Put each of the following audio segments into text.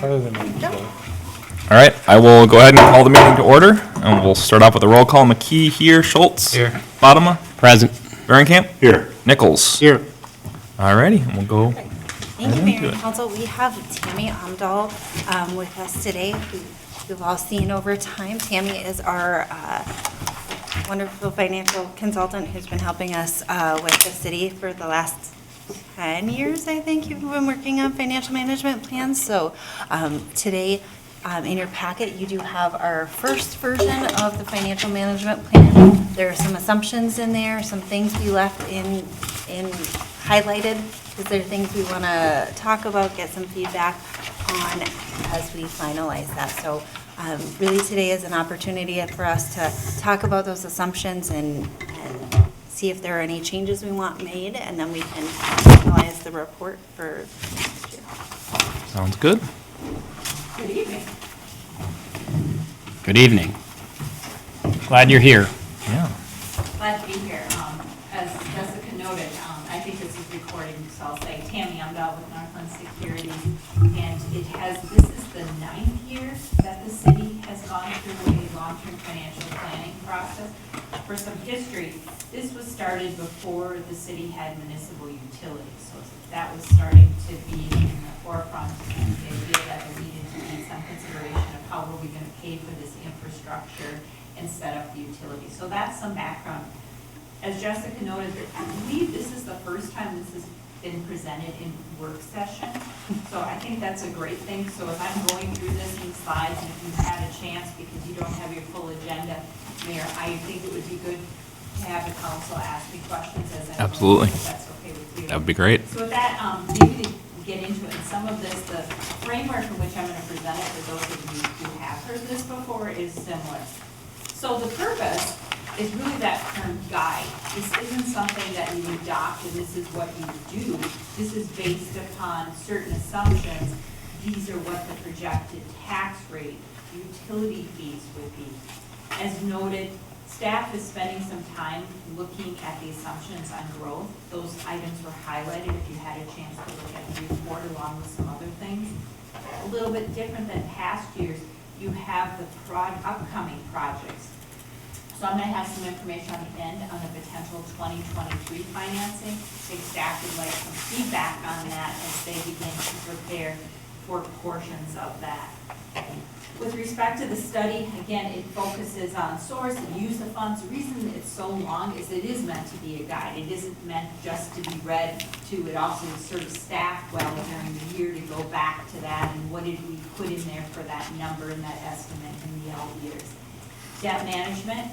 All right, I will go ahead and call the meeting to order, and we'll start off with a roll call. McKee here, Schultz. Here. Bottoма. Present. Barenkamp. Here. Nichols. Here. All righty, and we'll go. Thank you, Mayor and Council. We have Tammy Amdahl with us today, who you've all seen over time. Tammy is our wonderful financial consultant who's been helping us with the city for the last 10 years, I think you've been working on financial management plans. So today, in your packet, you do have our first version of the financial management plan. There are some assumptions in there, some things we left in highlighted, because there are things we want to talk about, get some feedback on as we finalize that. So really today is an opportunity for us to talk about those assumptions and see if there are any changes we want made, and then we can finalize the report for next year. Sounds good. Good evening. Good evening. Glad you're here. Yeah. Glad to be here. As Jessica noted, I think this is recording, so I'll say Tammy Amdahl with Northland Security. And this is the 9th year that the city has gone through a long-term financial planning process. For some history, this was started before the city had municipal utilities. So that was starting to be in the forefront, the idea that there needed to be some consideration of how were we going to pay for this infrastructure and set up the utilities. So that's some background. As Jessica noted, I believe this is the first time this has been presented in work session. So I think that's a great thing. So as I'm going through this in slides, and if you've had a chance because you don't have your full agenda, Mayor, I think it would be good to have the council ask me questions as I go. Absolutely. If that's okay with you. That would be great. So with that, maybe to get into it, and some of this, the framework in which I'm going to present it for those of you who have heard this before is similar. So the purpose is really that term guide. This isn't something that you adopt and this is what you do. This is based upon certain assumptions. These are what the projected tax rate, utility fees would be. As noted, staff is spending some time looking at the assumptions on growth. Those items were highlighted if you had a chance to look at the report along with some other things. A little bit different than past years, you have the upcoming projects. So I'm going to have some information on the end on the potential 2023 financing. I think staff would like some feedback on that as they begin to prepare for portions of that. With respect to the study, again, it focuses on source and use of funds. The reason it's so long is it is meant to be a guide. It isn't meant just to be read to. It also sort of staff well during the year to go back to that and what did we put in there for that number and that estimate in the out years. Debt management,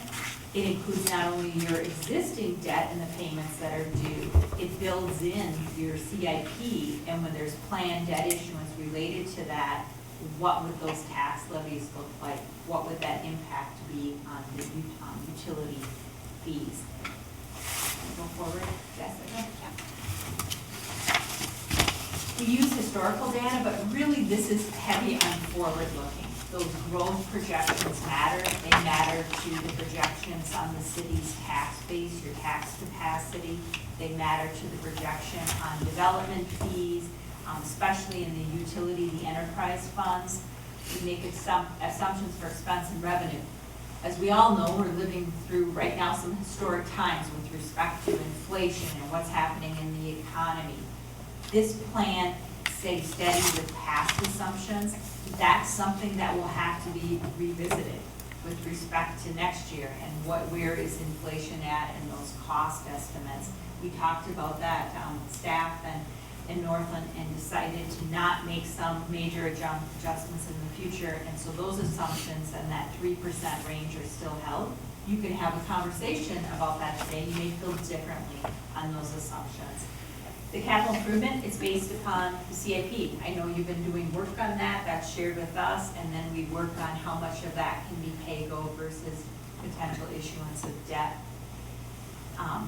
it includes not only your existing debt and the payments that are due, it builds in your CIP, and when there's planned debt issuance related to that, what would those tax levies look like? What would that impact be on the utility fees? Go forward, Jessica. We use historical data, but really this is heavy on forward-looking. Those growth projections matter. They matter to the projections on the city's tax base, your tax capacity. They matter to the projection on development fees, especially in the utility, the enterprise funds. We make assumptions for expense and revenue. As we all know, we're living through right now some historic times with respect to inflation and what's happening in the economy. This plan stays steady with past assumptions. That's something that will have to be revisited with respect to next year and where is inflation at and those cost estimates. We talked about that, staff and in Northland, and decided to not make some major adjustments in the future. And so those assumptions and that 3% range are still held. You can have a conversation about that today. You may feel differently on those assumptions. The capital improvement is based upon the CIP. I know you've been doing work on that. That's shared with us. And then we work on how much of that can be pay-go versus potential issuance of debt.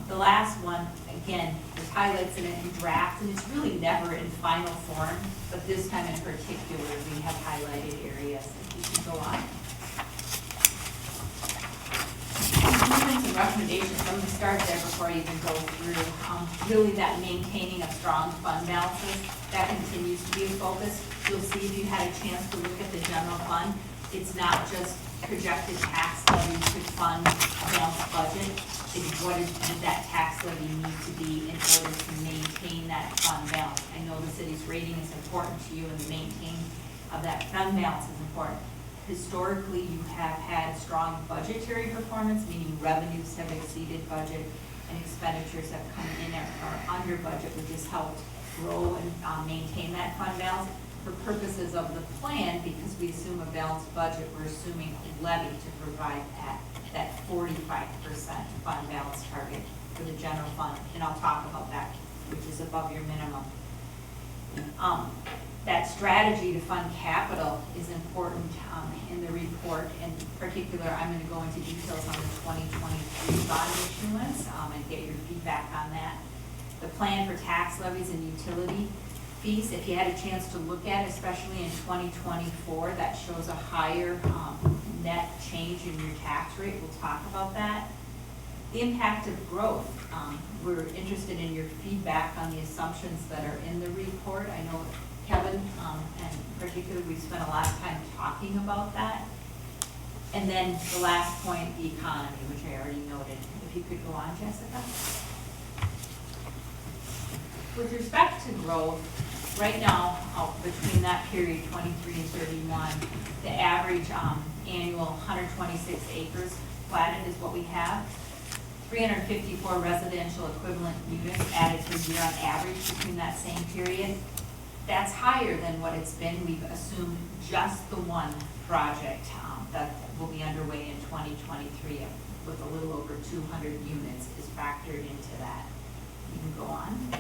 The last one, again, there's highlights in it in draft, and it's really never in final form, but this time in particular, we have highlighted areas. If you can go on. Improvements and recommendations, I'm gonna start there before I even go through, really that maintaining of strong fund balances, that continues to be a focus. You'll see if you had a chance to look at the general fund, it's not just projected tax levy to fund a balanced budget, it's what does that tax levy need to be in order to maintain that fund balance. I know the city's rating is important to you, and the maintaining of that fund balance is important. Historically, you have had strong budgetary performance, meaning revenues have exceeded budget and expenditures have come in or are under budget, which has helped grow and maintain that fund balance. For purposes of the plan, because we assume a balanced budget, we're assuming a levy to provide that 45% fund balance target for the general fund, and I'll talk about that, which is above your minimum. That strategy to fund capital is important in the report. In particular, I'm going to go into details on the 2023 bond issuance and get your feedback on that. The plan for tax levies and utility fees, if you had a chance to look at, especially in 2024, that shows a higher net change in your tax rate. We'll talk about that. The impact of growth. We're interested in your feedback on the assumptions that are in the report. I know Kevin, and particularly, we've spent a lot of time talking about that. And then the last point, the economy, which I already noted. If you could go on, Jessica. With respect to growth, right now, between that period, 23 and 31, the average annual 126 acres platted is what we have. 354 residential equivalent units added per year on average between that same period. That's higher than what it's been. We've assumed just the one project that will be underway in 2023 with a little over 200 units is factored into that. You can go on.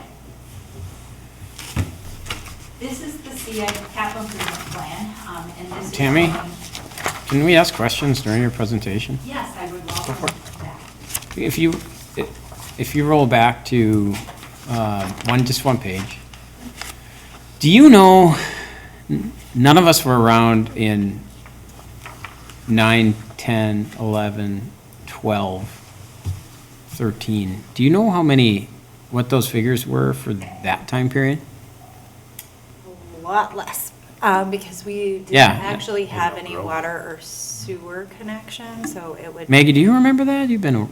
This is the CI capital improvement plan, and this Tammy? is Can we ask questions during your presentation? yes, I would love that. If you roll back to just one page, do you know, none of us were around in 9, 10, 11, 12, 13. Do you know what those figures were for that time period? A lot less, because we didn't Yeah. actually have any water or sewer connection, so it would. Maggie, do you remember that? You've been, No,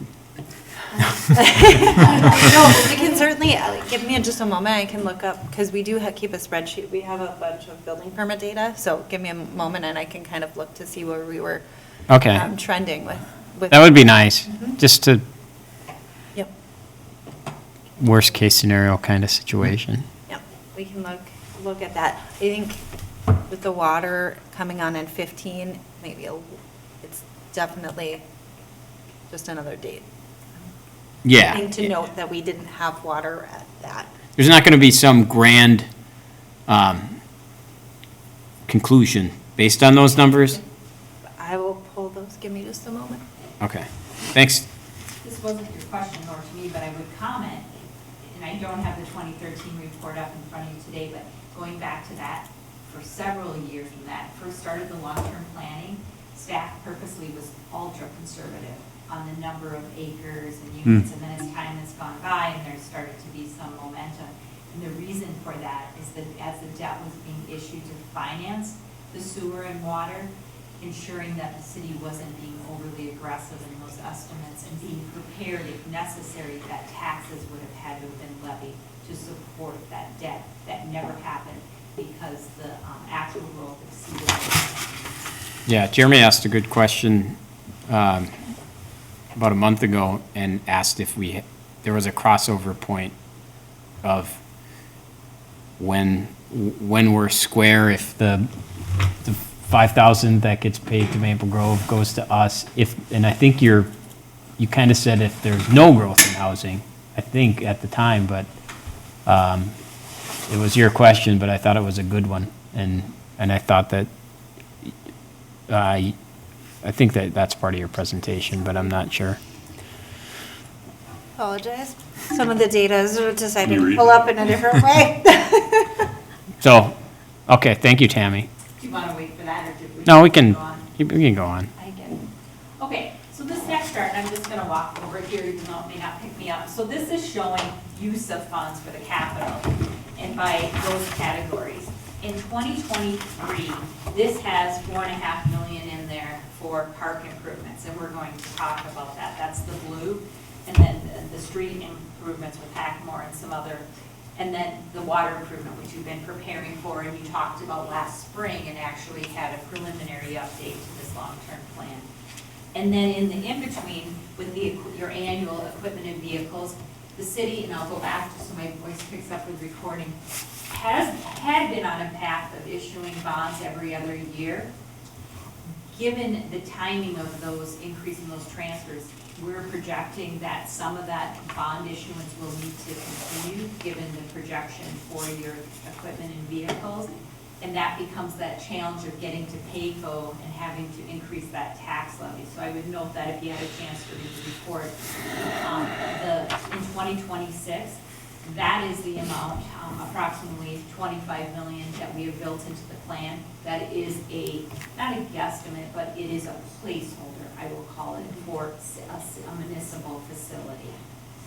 we can certainly, give me just a moment, I can look up, because we do keep a spreadsheet. We have a bunch of building permit data, so give me a moment and I can kind of look to see where we were okay. trending with. That would be nice, just to Yep, worst case scenario kind of situation. yep, we can look at that. I think with the water coming on in 15, maybe it's definitely just another date. Yeah. Thing to note that we didn't have water at that. There's not going to be some grand conclusion based on those numbers? I will pull those, give me just a moment. Okay, thanks. This wasn't your question nor to me, but I would comment, and I don't have the 2013 report up in front of you today, but going back to that, for several years when that first started the long-term planning, staff purposely was ultra conservative on the number of acres and units, and then as time has gone by and there's started to be some momentum. And the reason for that is that as the debt was being issued to finance the sewer and water, ensuring that the city wasn't being overly aggressive in those estimates and being prepared, if necessary, that taxes would have had to have been levied to support that debt. That never happened because the actual growth exceeded. Yeah, Jeremy asked a good question about a month ago and asked if there was a crossover point of when we're square, if the 5,000 that gets paid to Maple Grove goes to us, and I think you kind of said if there's no growth in housing, I think at the time, but it was your question, but I thought it was a good one, and I thought that I think that's part of your presentation, but I'm not sure. Apologize. Some of the data is decided to pull up in a different way. So, okay, thank you, Tammy. Do you want to wait for that, or did we? No, we can go on? go on. I can. Okay, so this next chart, and I'm just gonna walk over here, even though it may not pick me up. So this is showing use of funds for the capital, and by those categories. In 2023, this has $4.5 million in there for park improvements, and we're going to talk about that. That's the blue, and then the street improvements with Hackmore and some other, and then the water improvement, which you've been preparing for, and you talked about last spring, and actually had a preliminary update to this long-term plan. And then in the in-between, with your annual equipment and vehicles, the city, and I'll go back just so my voice picks up with recording, had been on a path of issuing bonds every other year. Given the timing of those, increasing those transfers, we're projecting that some of that bond issuance will need to continue, given the projection for your equipment and vehicles. And that becomes that challenge of getting to PAYCO and having to increase that tax levy. So I would note that if you had a chance to read the report, in 2026, that is the amount, approximately $25 million that we have built into the plan. That is not a guesstimate, but it is a placeholder, I will call it, for a municipal facility.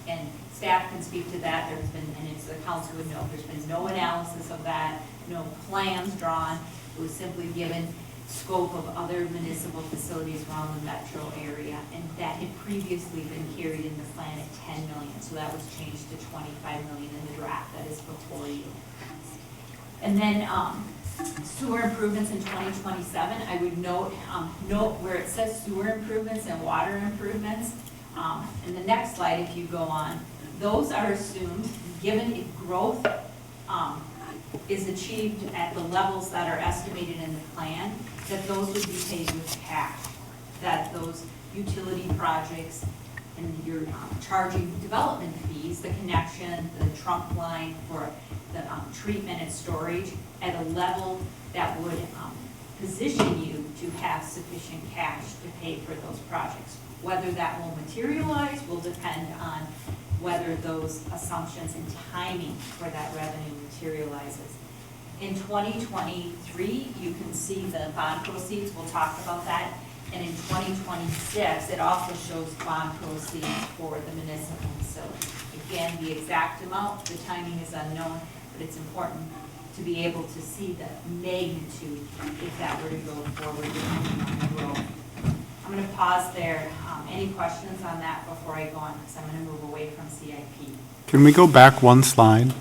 And staff can speak to that. There's been, and it's the council would know, there's been no analysis of that, no plans drawn. It was simply given scope of other municipal facilities around the metro area, and that had previously been carried in the plan at $10 million. So that was changed to $25 million in the draft that is before you. And then sewer improvements in 2027, I would note where it says sewer improvements and water improvements. In the next slide, if you go on, those are assumed, given if growth is achieved at the levels that are estimated in the plan, that those would be paid with cash, that those utility projects and you're charging development fees, the connection, the trunk line for the treatment and storage at a level that would position you to have sufficient cash to pay for those projects. Whether that will materialize will depend on whether those assumptions and timing for that revenue materializes. In 2023, you can see the bond proceeds, we'll talk about that. And in 2026, it also shows bond proceeds for the municipal facility. Again, the exact amount, the timing is unknown, but it's important to be able to see the magnitude if that were to go forward on the growth. I'm going to pause there. Any questions on that before I go on? Because I'm going to move away from CIP. Can we go back one slide?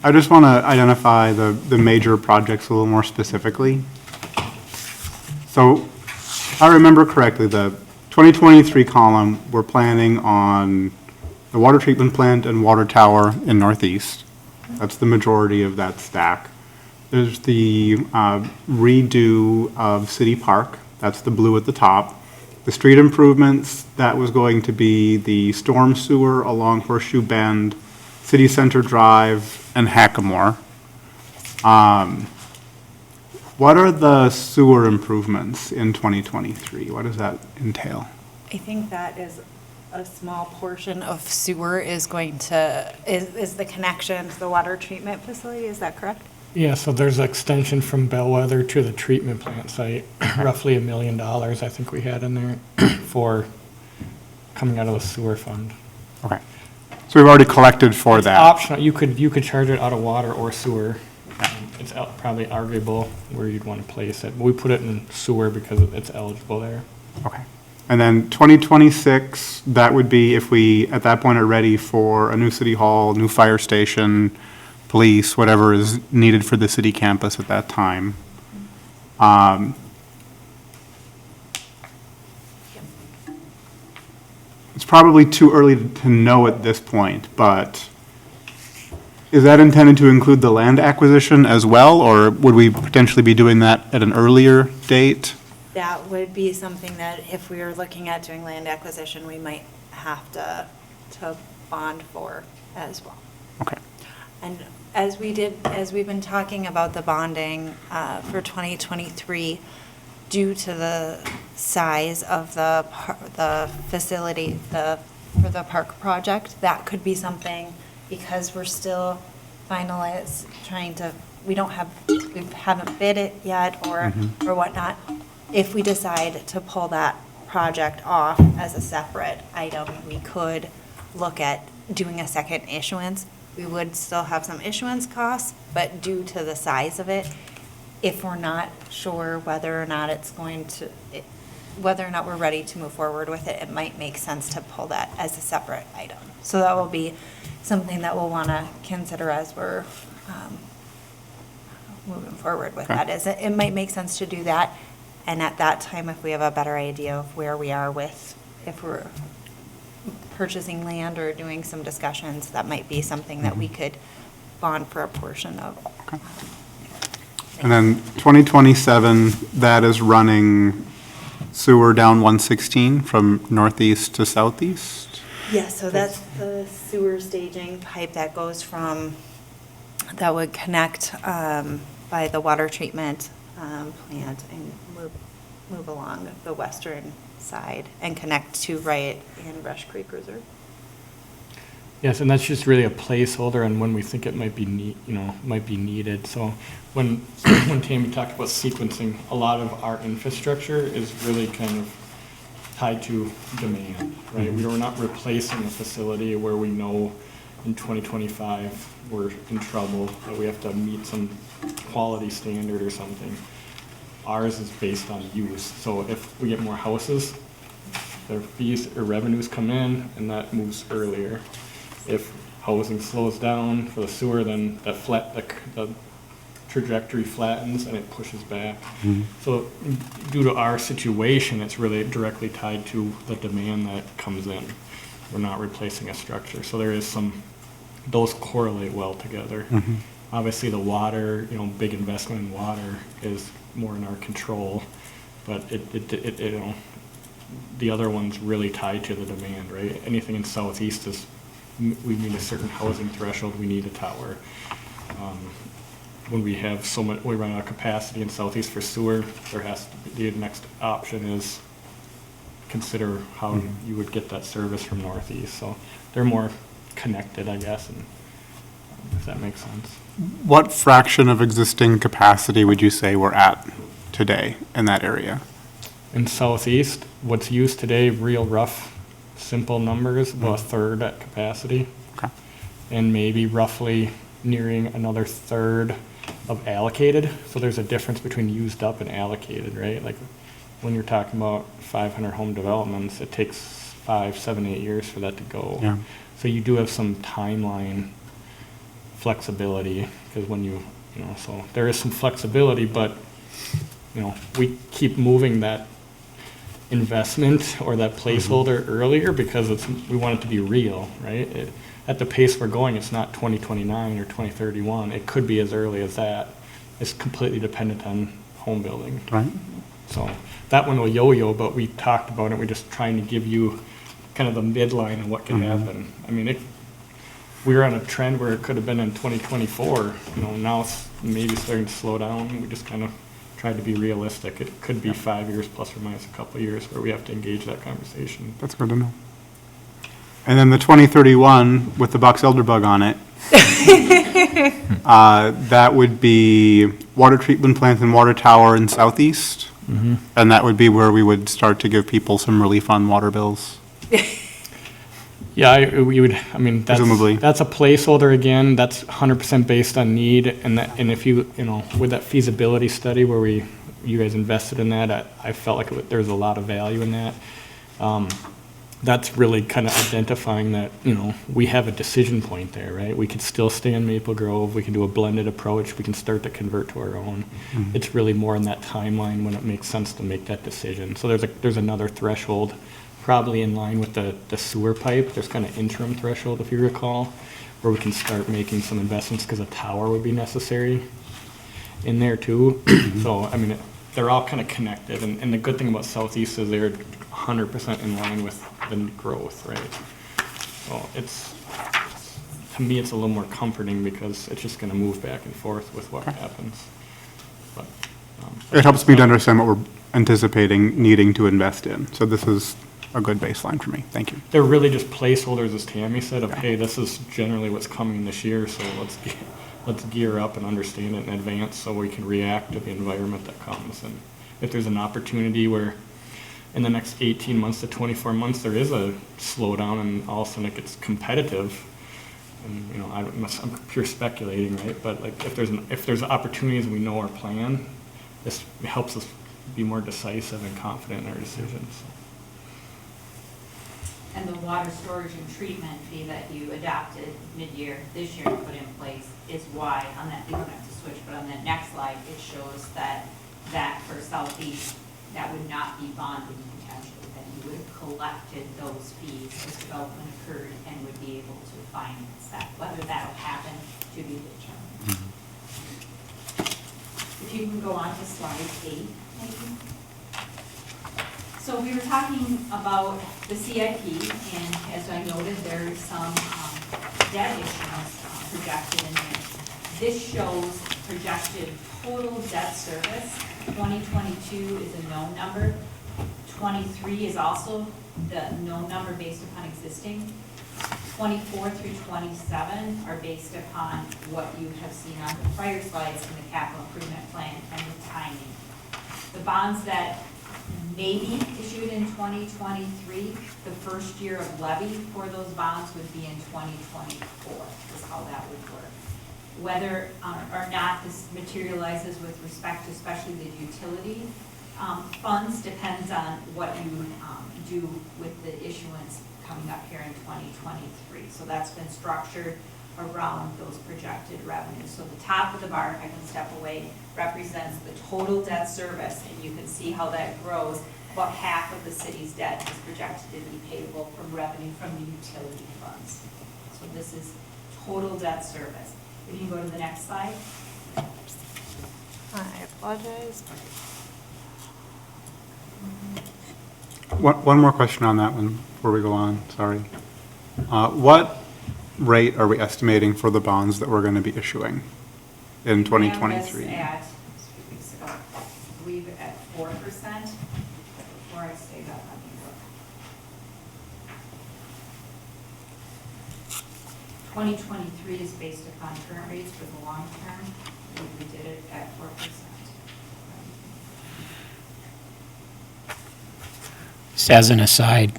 I just want to identify the major projects a little more specifically. So, if I remember correctly, the 2023 column, we're planning on the water treatment plant and water tower in Northeast. That's the majority of that stack. There's the redo of City Park. That's the blue at the top. The street improvements, that was going to be the storm sewer along Horseshoe Bend, City Center Drive, and Hackamore. What are the sewer improvements in 2023? What does that entail? I think that is a small portion of sewer is going to, is the connection to the water treatment facility, is that correct? Yeah, so there's an extension from Bellwether to the treatment plant site, roughly $1 million, I think we had in there, for coming out of the sewer fund. Okay. So we've already collected for It's that. optional, you could charge it out of water or sewer. It's probably arguable where you'd want to place it, but we put it in sewer because it's eligible there. Okay. And then 2026, that would be if we, at that point, are ready for a new city hall, new fire station, police, whatever is needed for the city campus at that time. It's probably too early to know at this point, but is that intended to include the land acquisition as well, or would we potentially be doing that at an earlier date? That would be something that if we were looking at doing land acquisition, we might have to bond for as well. Okay. And as we've been talking about the bonding for 2023, due to the size of the facility, for the park project, that could be something, because we're still we haven't bid it yet or whatnot. If we decide to pull that project off as a separate item, we could look at doing a second issuance. We would still have some issuance costs, but due to the size of it, if we're not sure whether or not it's going to, whether or not we're ready to move forward with it, it might make sense to pull that as a separate item. So that will be something that we'll want to consider as we're moving forward with that. Is it might make sense to do that, and at that time, if we have a better idea of where we are with, if we're purchasing land or doing some discussions, that might be something that we could bond for a portion of. And then 2027, that is running sewer down 116 from northeast to southeast? Yes, so that's the sewer staging pipe that goes from, that would connect by the water treatment plant and move along the western side and connect to Wright and Rush Creek Reserve. Yes, and that's just really a placeholder on when we think it might be might be needed. So when Tammy talked about sequencing, a lot of our infrastructure is really kind of tied to demand, right? We're not replacing a facility where we know in 2025 we're in trouble, that we have to meet some quality standard or something. Ours is based on use. So if we get more houses, their fees or revenues come in, and that moves earlier. If housing slows down for the sewer, then the trajectory flattens and it pushes back. So due to our situation, it's really directly tied to the demand that comes in. We're not replacing a structure. So there is those correlate well together. Obviously the water, big investment in water is more in our control, but the other one's really tied to the demand, right? Anything in southeast is, we need a certain housing threshold, we need a tower. When we have we run out of capacity in southeast for sewer, there has to be, the next option is consider how you would get that service from northeast. So they're more connected, I guess, and if that makes sense. What fraction of existing capacity would you say we're at today in that area? In southeast, what's used today, real rough, simple numbers, about a third at capacity. Okay. And maybe roughly nearing another third of allocated. So there's a difference between used up and allocated, right? Like when you're talking about 500 home developments, it takes 5, 7, 8 years for that to go. Yeah. So you do have some timeline flexibility, because when so there is some flexibility, but we keep moving that investment or that placeholder earlier because we want it to be real, right? At the pace we're going, it's not 2029 or 2031. It could be as early as that. It's completely dependent on home building. Right. So that one will yo-yo, but we talked about it. We're just trying to give you kind of the midline of what can happen. I mean, we were on a trend where it could have been in 2024. Now it's maybe starting to slow down. We just kind of tried to be realistic. It could be 5 years plus or minus a couple of years where we have to engage that conversation. That's good to know. And then the 2031 with the Box Elderbug on it, that would be water treatment plant and water tower in southeast. And that would be where we would start to give people some relief on water bills. Yeah, that's, Presumably. that's a placeholder again. That's 100% based on need, and if you with that feasibility study where you guys invested in that, I felt like there's a lot of value in that. That's really kind of identifying that we have a decision point there, right? We could still stay in Maple Grove. We can do a blended approach. We can start to convert to our own. It's really more in that timeline when it makes sense to make that decision. So there's another threshold. Probably in line with the sewer pipe. There's kind of interim threshold, if you recall, where we can start making some investments because a tower would be necessary in there too. So, they're all kind of connected. And the good thing about Southeast is they're 100% in line with the growth, right? So to me, it's a little more comforting because it's just going to move back and forth with what happens. But It helps me to understand what we're anticipating needing to invest in. So this is a good baseline for me. Thank you. they're really just placeholders, as Tammy said, of, hey, this is generally what's coming this year, so let's gear up and understand it in advance so we can react to the environment that comes. And if there's an opportunity where, in the next 18 months to 24 months, there is a slowdown and all of a sudden it gets competitive. And, you know, I'm pure speculating, right? But like if there's opportunities and we know our plan, this helps us be more decisive and confident in our decisions. And the water storage and treatment fee that you adopted mid-year this year and put in place is why on that, you don't have to switch, but on that next slide, it shows that for Southeast, that would not be bonded potentially, that you would have collected those fees as development occurred and would be able to finance that. Whether that'll happen to be determined. If you can go on to slide 8, maybe. So we were talking about the CIP, and as I noted, there is some debt issuance projected in there. This shows projected total debt service. 2022 is a known number. 23 is also the known number based upon existing. 24 through 27 are based upon what you have seen on the prior slides in the capital improvement plan and the timing. The bonds that may be issued in 2023, the first year of levy for those bonds would be in 2024, is how that would work. Whether or not this materializes with respect to especially the utility funds depends on what you do with the issuance coming up here in 2023. So that's been structured around those projected revenues. So the top of the bar, if I can step away, represents the total debt service, and you can see how that grows. About half of the city's debt is projected to be payable from revenue from the utility funds. So this is total debt service. If you go to the next slide. I apologize. One more question on that one before we go on, sorry. What rate are we estimating for the bonds that we're going to be issuing in 2023? At, a few weeks ago, I believe at 4%. Before I say that, let me look. 2023 is based upon current rates for the long term. We did it at 4%. Just as an aside,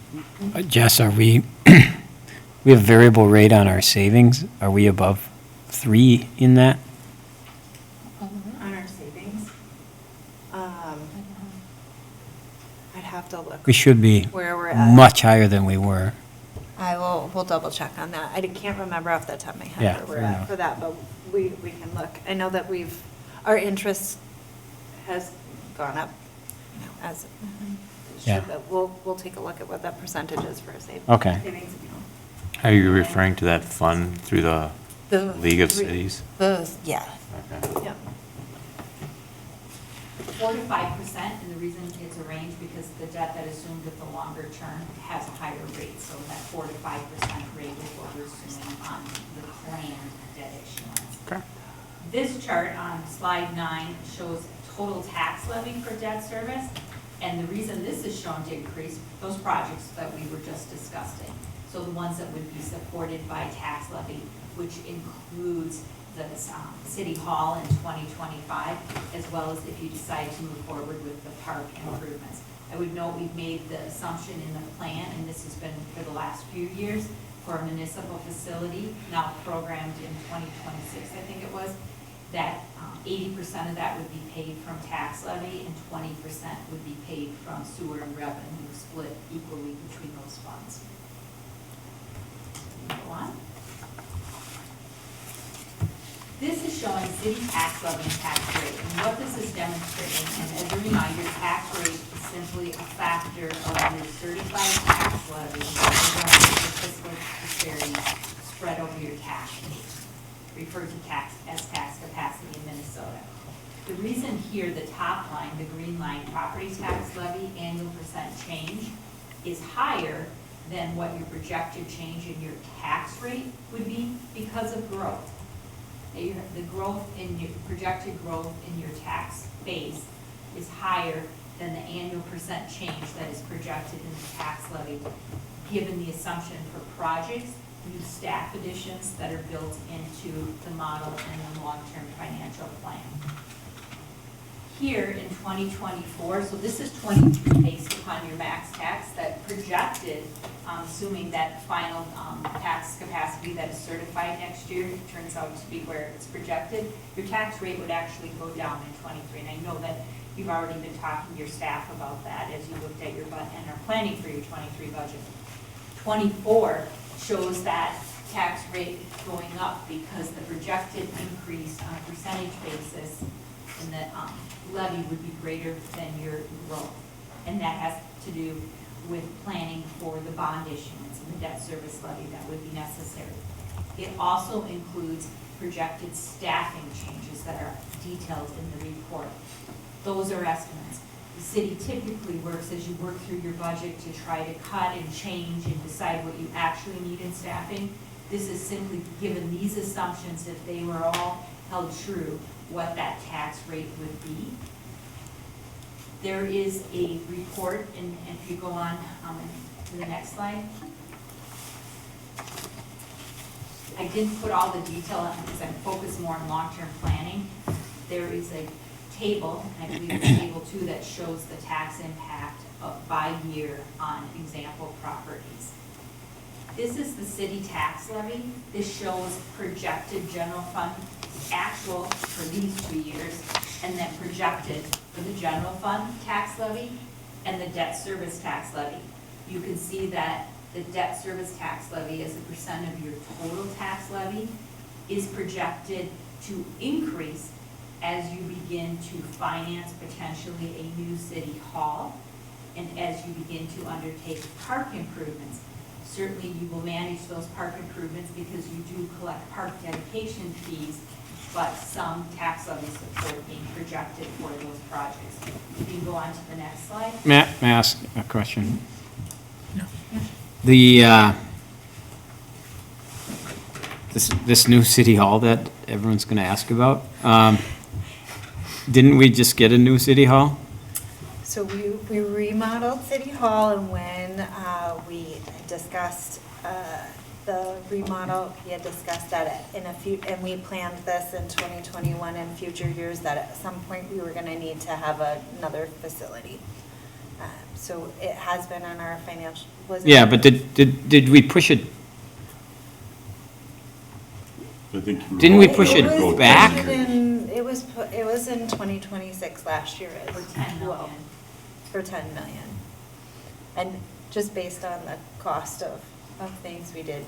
Jess, are we have variable rate on our savings? Are we above 3 in that? On our savings. I'd have to look We should be where we're at. much higher than we were. We'll double check on that. I can't remember off the top of my head Yeah, where we're fair at enough. for that, but we can look. I know that our interest has gone up, you know, as it Yeah. should, but we'll take a look at what that percentage is for a Okay. savings account. Are you referring to that fund through the The League of three- Cities? Yeah, Okay. yeah. 4 to 5%, and the reason it's a range because the debt that is assumed with the longer term has a higher rate, so that 4 to 5% rate is what we're assuming on the planned debt issuance. Okay. This chart on slide 9 shows total tax levy for debt service, and the reason this is shown to increase, those projects that we were just discussing, so the ones that would be supported by tax levy, which includes the City Hall in 2025, as well as if you decide to move forward with the park improvements. I would note we've made the assumption in the plan, and this has been for the last few years, for a municipal facility, now programmed in 2026, I think it was, that 80% of that would be paid from tax levy and 20% would be paid from sewer and revenue, split equally between those funds. Go on. This is showing city tax levy and tax rate, and what this is demonstrating, and as a reminder, tax rate is simply a factor of your certified tax levy and the fiscal disparity spread over your tax base, referred to as tax capacity in Minnesota. The reason here, the top line, the green line, property tax levy annual percent change is higher than what your projected change in your tax rate would be because of growth. The growth in your projected growth in your tax base is higher than the annual percent change that is projected in the tax levy, given the assumption for projects, new staff additions that are built into the model and the long-term financial plan. here in 2024, so this is 23 based upon your max tax that projected, assuming that final tax capacity that is certified next year turns out to be where it's projected, your tax rate would actually go down in 23. And I know that you've already been talking to your staff about that as you looked at your budget and are planning for your 23 budget. 24 shows that tax rate going up because the projected increase on a percentage basis in the levy would be greater than your growth. And that has to do with planning for the bond issuance and the debt service levy that would be necessary. It also includes projected staffing changes that are detailed in the report. Those are estimates. The city typically works as you work through your budget to try to cut and change and decide what you actually need in staffing. This is simply given these assumptions, if they were all held true, what that tax rate would be. There is a report, and if you go on to the next slide. I didn't put all the detail on because I'm focused more on long-term planning. There is a table, and I believe it's table 2, that shows the tax impact by year on example properties. This is the city tax levy. This shows projected general fund actual for these 2 years, and then projected for the general fund tax levy and the debt service tax levy. You can see that the debt service tax levy as a percent of your total tax levy is projected to increase as you begin to finance potentially a new city hall and as you begin to undertake park improvements. Certainly you will manage those park improvements because you do collect park dedication fees, but some tax levy support being projected for those projects. You can go on to the next slide. May I ask a question? The, this new city hall that everyone's gonna ask about, didn't we just get a new city hall? So we remodeled City Hall, and when we discussed the remodel, we had discussed that and we planned this in 2021 and future years, that at some point we were gonna need to have another facility. So it has been on our financial, was it? Yeah, but did we push it? I think you were Didn't we going push to it go back? It was in 2026 last year as For 10 well. million. For 10 million. And just based on the cost of things, we did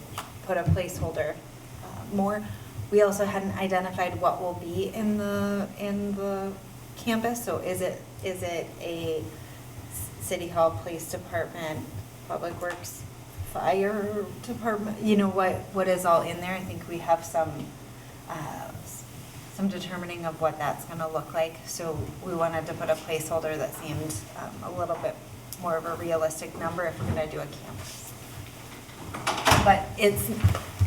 put a placeholder more. We also hadn't identified what will be in the campus. So is it a city hall, police department, public works, fire department? You know, what is all in there? I think we have some determining of what that's going to look like. So we wanted to put a placeholder that seemed a little bit more of a realistic number if we're going to do a campus. But it's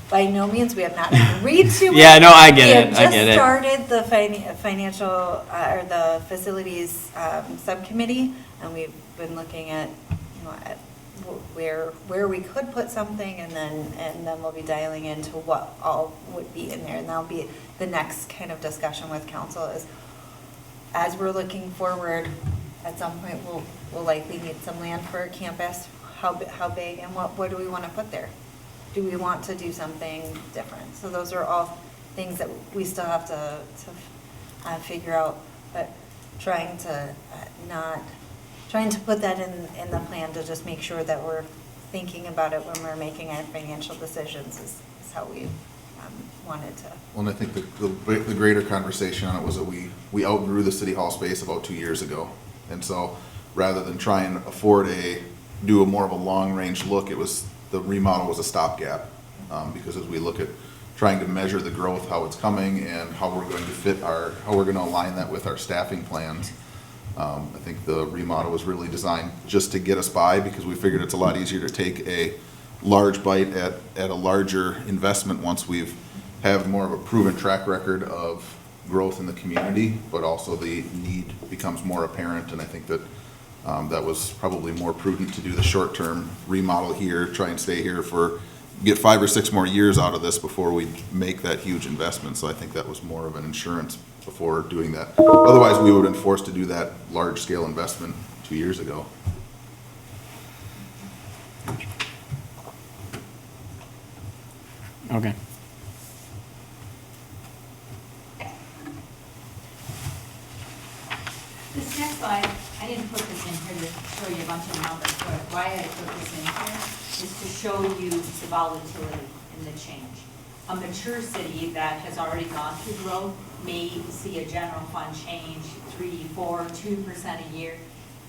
by no means, we have not agreed to it. Yeah, no, I get it, I get We it. have just started the financial, or the facilities subcommittee, and we've been looking at, you know, at where we could put something, and then we'll be dialing into what all would be in there. And that'll be the next kind of discussion with council, is as we're looking forward, at some point we'll likely need some land for a campus. How big, and what do we want to put there? Do we want to do something different? So those are all things that we still have to figure out, but trying to put that in the plan to just make sure that we're thinking about it when we're making our financial decisions is how we wanted to. Well, and I think the greater conversation on it was that we outgrew the city hall space about 2 years ago. And so rather than try and do a more of a long-range look, the remodel was a stopgap. Because as we look at trying to measure the growth, how it's coming, and how we're going to how we're going to align that with our staffing plans, I think the remodel was really designed just to get us by, because we figured it's a lot easier to take a large bite at a larger investment once we've have more of a proven track record of growth in the community, but also the need becomes more apparent. And I think that that was probably more prudent to do the short-term remodel here, try and stay here get 5 or 6 more years out of this before we make that huge investment. So I think that was more of an insurance before doing that. Otherwise, we would have been forced to do that large-scale investment 2 years ago. Okay. This next slide, I didn't put this in here to show you a bunch of numbers, but why I put this in here is to show you the volatility and the change. A mature city that has already gone through growth may see a general fund change 3, 4, 2% a year.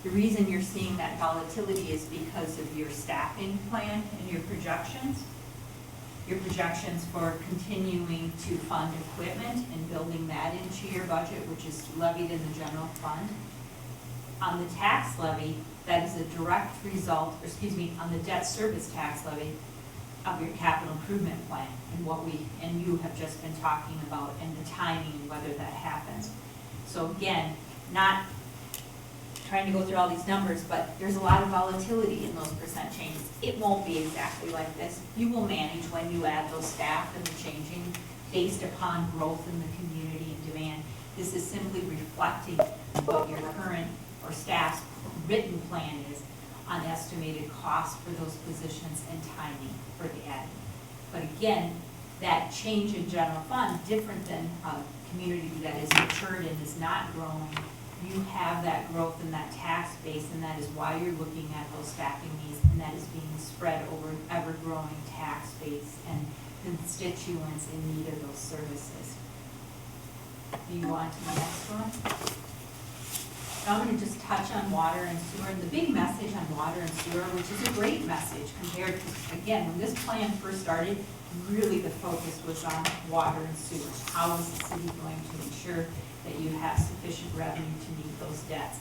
The reason you're seeing that volatility is because of your staffing plan and your projections. Your projections for continuing to fund equipment and building that into your budget, which is levied in the general fund. On the tax levy, that is a direct result, or excuse me, on the debt service tax levy of your capital improvement plan and what you have just been talking about and the timing and whether that happens. So again, not trying to go through all these numbers, but there's a lot of volatility in those percent changes. It won't be exactly like this. You will manage when you add those staff and the changing based upon growth in the community and demand. This is simply reflecting what your current or staff's written plan is on estimated costs for those positions and timing for the adding. But again, that change in general fund, different than a community that is matured and is not growing, you have that growth in that tax base, and that is why you're looking at those staffing needs, and that is being spread over an ever-growing tax base and constituents in need of those services. Do you want to the next one? Now I'm going to just touch on water and sewer, and the big message on water and sewer, which is a great message compared to, again, when this plan first started, really the focus was on water and sewer. How is the city going to ensure that you have sufficient revenue to meet those debts?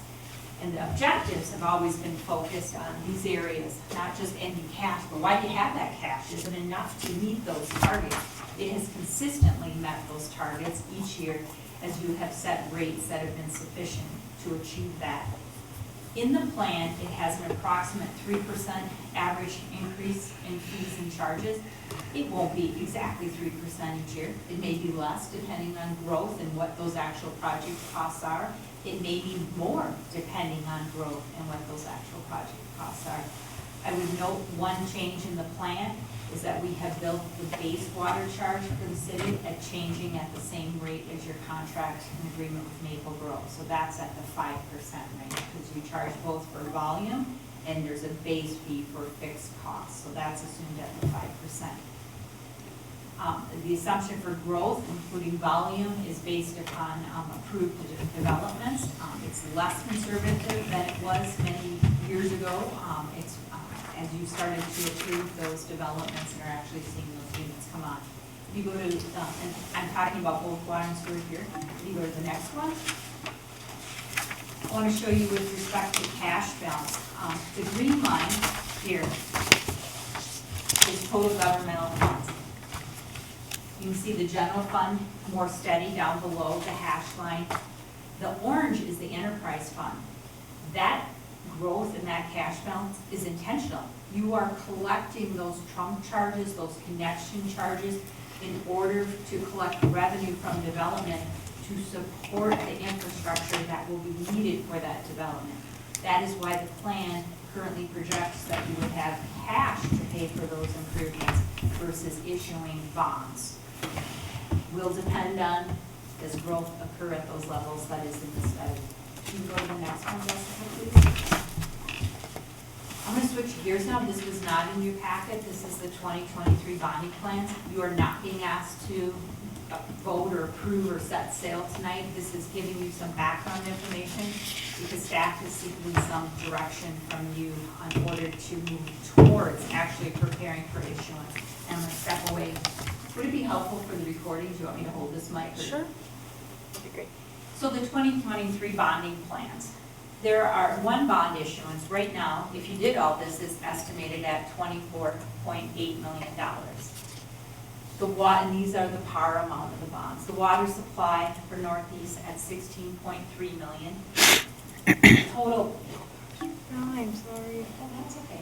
And the objectives have always been focused on these areas, not just ending cash, but why do you have that cash? Is it enough to meet those targets? It has consistently met those targets each year as you have set rates that have been sufficient to achieve that. In the plan, it has an approximate 3% average increase in fees and charges. It won't be exactly 3% each year. It may be less depending on growth and what those actual project costs are. It may be more depending on growth and what those actual project costs are. I would note one change in the plan is that we have built the base water charge for the city at changing at the same rate as your contract and agreement with Maple Grove. So that's at the 5% rate, because you charge both for volume and there's a base fee for fixed costs. So that's assumed at the 5%. The assumption for growth, including volume, is based upon approved developments. It's less conservative than it was many years ago. As you started to approve those developments and are actually seeing those units come on. If you go to, and I'm talking about both water and sewer here. If you go to the next one, I want to show you with respect to cash balance. The green line here is total governmental funds. You can see the general fund more steady down below the hash line. The orange is the enterprise fund. That growth in that cash balance is intentional. You are collecting those trunk charges, those connection charges, in order to collect revenue from development to support the infrastructure that will be needed for that development. That is why the plan currently projects that you would have cash to pay for those improvements versus issuing bonds. Will depend on, does growth occur at those levels that is in the study. Can you go to the next one, Jessica, please? I'm going to switch gears now. This was not in your packet. This is the 2023 bonding plans. You are not being asked to vote or approve or set sail tonight. This is giving you some background information because staff is seeking some direction from you in order to move towards actually preparing for issuance. And I'm going to step away. Would it be helpful for the recording? Do you want me to hold this mic? Sure. That'd be great. So the 2023 bonding plans. There are one bond issuance right now, if you did all this, is estimated at $24.8 million. And these are the par amount of the bonds. The water supply for Northeast at $16.3 million. Total. No, I'm sorry. Oh, that's okay.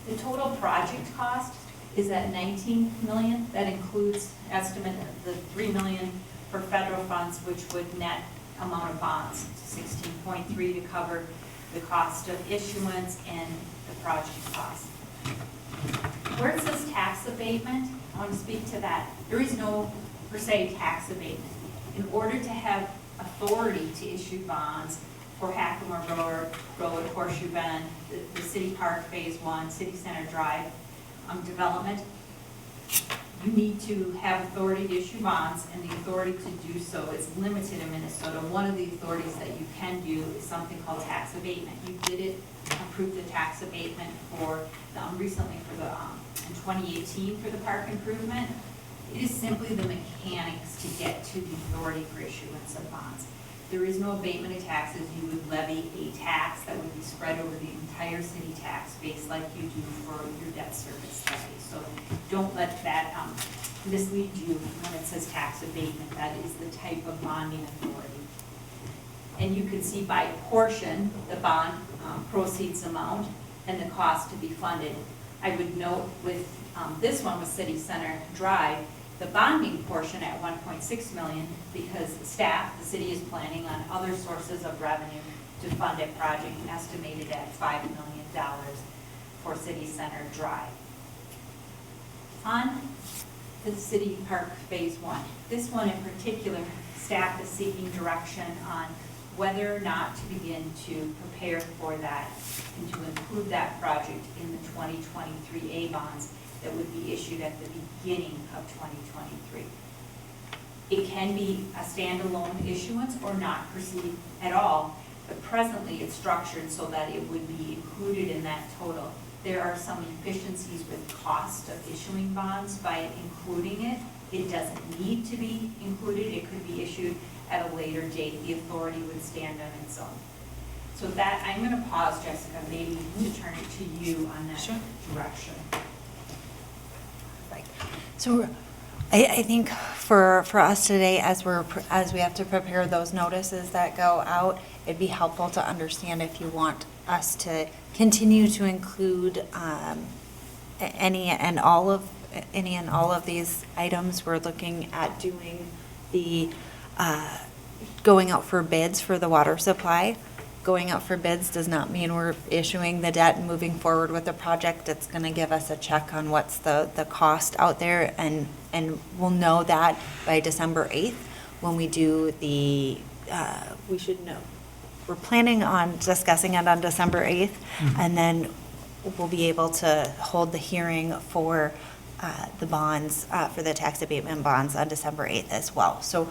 The total project cost is at $19 million. That includes estimate of the $3 million for federal funds, which would net amount of bonds to 16.3 to cover the cost of issuance and the project cost. Where it says tax abatement, I want to speak to that. There is no per se tax abatement. In order to have authority to issue bonds for Hackamore Road, Horseshoe Bend, the City Park Phase 1, City Center Drive development, you need to have authority to issue bonds, and the authority to do so is limited in Minnesota. One of the authorities that you can do is something called tax abatement. You did it, approved the tax abatement for recently for the in 2018 for the park improvement. It is simply the mechanics to get to the authority for issuance of bonds. There is no abatement of taxes. You would levy a tax that would be spread over the entire city tax base like you do for your debt service levy. So don't let that mislead you when it says tax abatement. That is the type of bonding authority. And you can see by portion the bond proceeds amount and the cost to be funded. I would note with this one with City Center Drive, the bonding portion at 1.6 million, because staff, the city is planning on other sources of revenue to fund a project estimated at $5 million for City Center Drive. On the City Park Phase 1, this one in particular, staff is seeking direction on whether or not to begin to prepare for that and to include that project in the 2023 A bonds that would be issued at the beginning of 2023. It can be a standalone issuance or not proceed at all, but presently it's structured so that it would be included in that total. There are some efficiencies with cost of issuing bonds by including it. It doesn't need to be included. It could be issued at a later date. The authority would stand on its own. So that, I'm going to pause, Jessica, maybe to turn it to you on that direction. So I think for us today, as we have to prepare those notices that go out, it'd be helpful to understand if you want us to continue to include any and all of these items. We're looking at doing the going out for bids for the water supply. Going out for bids does not mean we're issuing the debt and moving forward with the project. It's going to give us a check on what's the cost out there, and we'll know that by December 8th when we do the, we should know. We're planning on discussing it on December 8th, and then we'll be able to hold the hearing for the bonds, for the tax abatement bonds on December 8th as well. So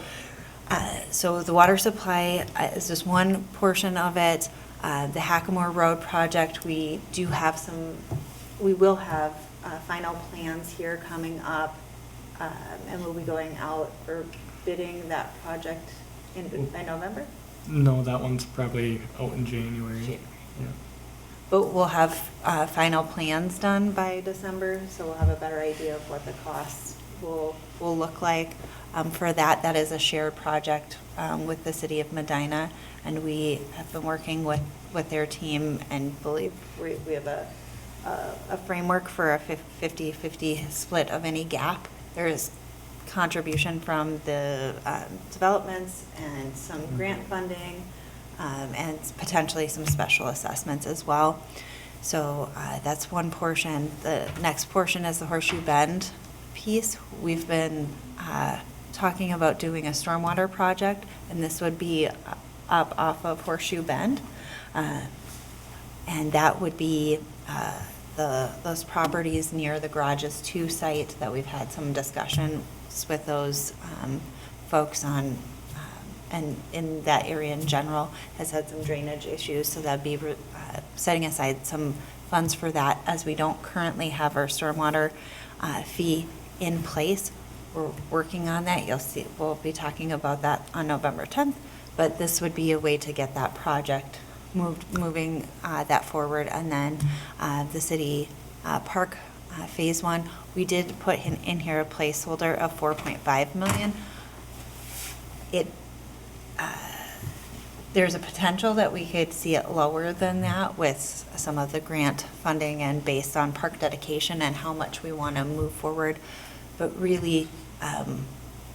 the water supply is just one portion of it. The Hackamore Road project, we will have final plans here coming up, and we'll be going out for bidding that project by November. No, that one's probably out in January. Yeah. But we'll have final plans done by December, so we'll have a better idea of what the costs will look like. For that is a shared project with the city of Medina, and we have been working with their team and believe we have a framework for a 50-50 split of any gap. There is contribution from the developments and some grant funding and potentially some special assessments as well. So that's one portion. The next portion is the Horseshoe Bend piece. We've been talking about doing a stormwater project, and this would be up off of Horseshoe Bend. And that would be those properties near the Garages 2 site that we've had some discussions with those folks on, and in that area in general has had some drainage issues, so that'd be setting aside some funds for that, as we don't currently have our stormwater fee in place. We're working on that. You'll see, we'll be talking about that on November 10th, but this would be a way to get that project moving that forward. And then the city park phase 1, we did put in here a placeholder of 4.5 million. There's a potential that we could see it lower than that with some of the grant funding and based on park dedication and how much we want to move forward. But really,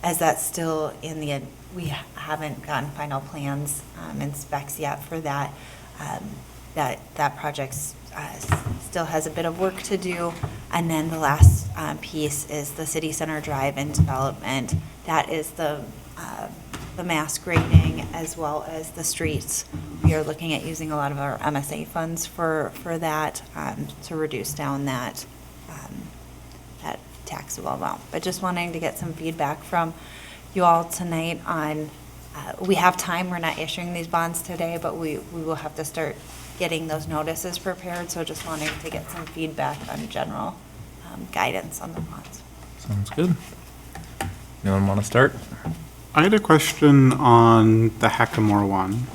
as that's still in the, we haven't gotten final plans and specs yet for that. That project still has a bit of work to do. And then the last piece is the city center drive and development. That is the mass grading as well as the streets. We are looking at using a lot of our MSA funds for that to reduce down that taxable amount. But just wanting to get some feedback from you all tonight on, we have time, we're not issuing these bonds today, but we will have to start getting those notices prepared, so just wanting to get some feedback on general guidance on the bonds. Sounds good. Anyone want to start? I had a question on the Hackamore one.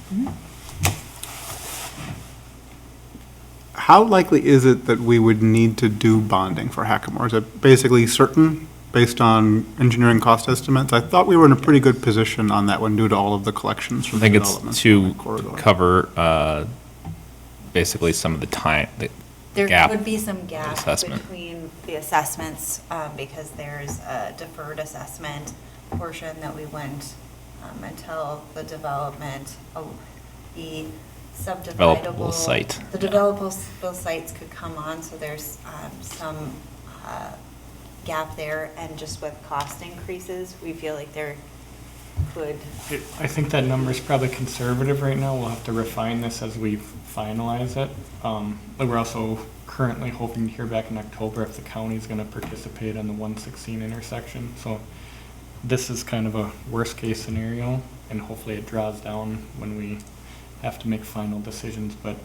How likely is it that we would need to do bonding for Hackamore? Is it basically certain based on engineering cost estimates? I thought we were in a pretty good position on that one due to all of the collections I from the think it's development to corridor. cover basically some of the time, the There gap. could be some gap assessment. between the assessments, because there's a deferred assessment portion that we went until the development of the subdividable. Developable site. The developable sites could come on, so there's some gap there, and just with cost increases, we feel like there could. I think that number is probably conservative right now. We'll have to refine this as we finalize it. But we're also currently hoping to hear back in October if the county's gonna participate on the 116 intersection. So this is kind of a worst-case scenario, and hopefully it draws down when we have to make final decisions. But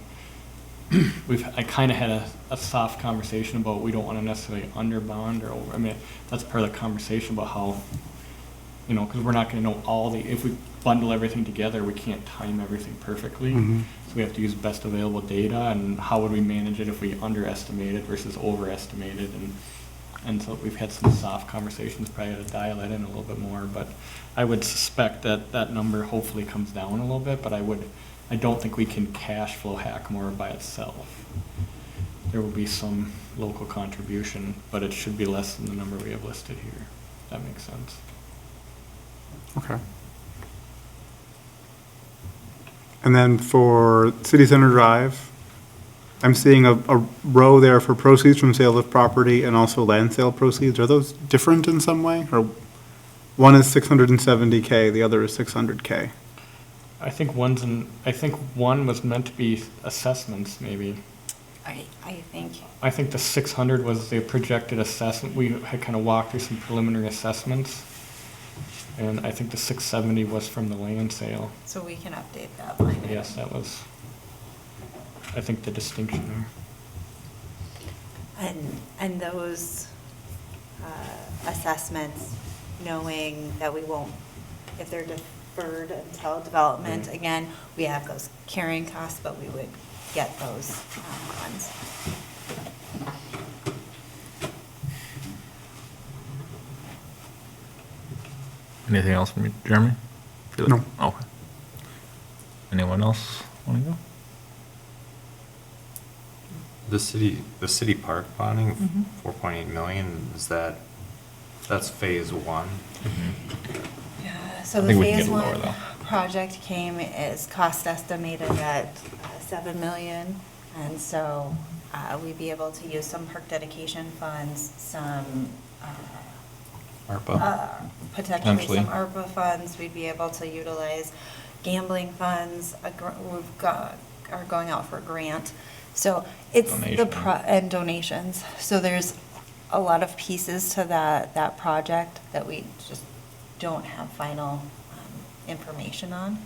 I kind of had a soft conversation about we don't want to necessarily under bond or over. I mean, that's part of the conversation about how, you know, because we're not going to know all the, if we bundle everything together, we can't time everything perfectly. So we have to use best available data, and how would we manage it if we underestimated versus overestimated, and so we've had some soft conversations, probably got to dial that in a little bit more, but I would suspect that that number hopefully comes down a little bit, but I don't think we can cash flow Hackamore by itself. There will be some local contribution, but it should be less than the number we have listed here. If that makes sense. Okay. And then for City Center Drive, I'm seeing a row there for proceeds from sale of property and also land sale proceeds. Are those different in some way? Or one is 670K, the other is 600K? I think one was meant to be assessments, maybe. I think. I think the 600 was the projected assessment. We had kind of walked through some preliminary assessments. And I think the 670 was from the land sale. So we can update that line item. Yes, that was, I think, the distinction there. And those assessments, knowing that we won't, if they're deferred until development, again, we have those carrying costs, but we would get those funds. Anything else from you, Jeremy? No. Okay. Anyone else want to go? The city park bonding, 4.8 million, that's phase one? Yeah, so I the think we can phase get lower, one though. project is cost estimated at 7 million. And so we'd be able to use some park dedication funds, some ARPA? potentially Potentially. some ARPA funds. We'd be able to utilize gambling funds. Are going out for a grant. So it's Donation. and donations. So there's a lot of pieces to that project that we just don't have final information on.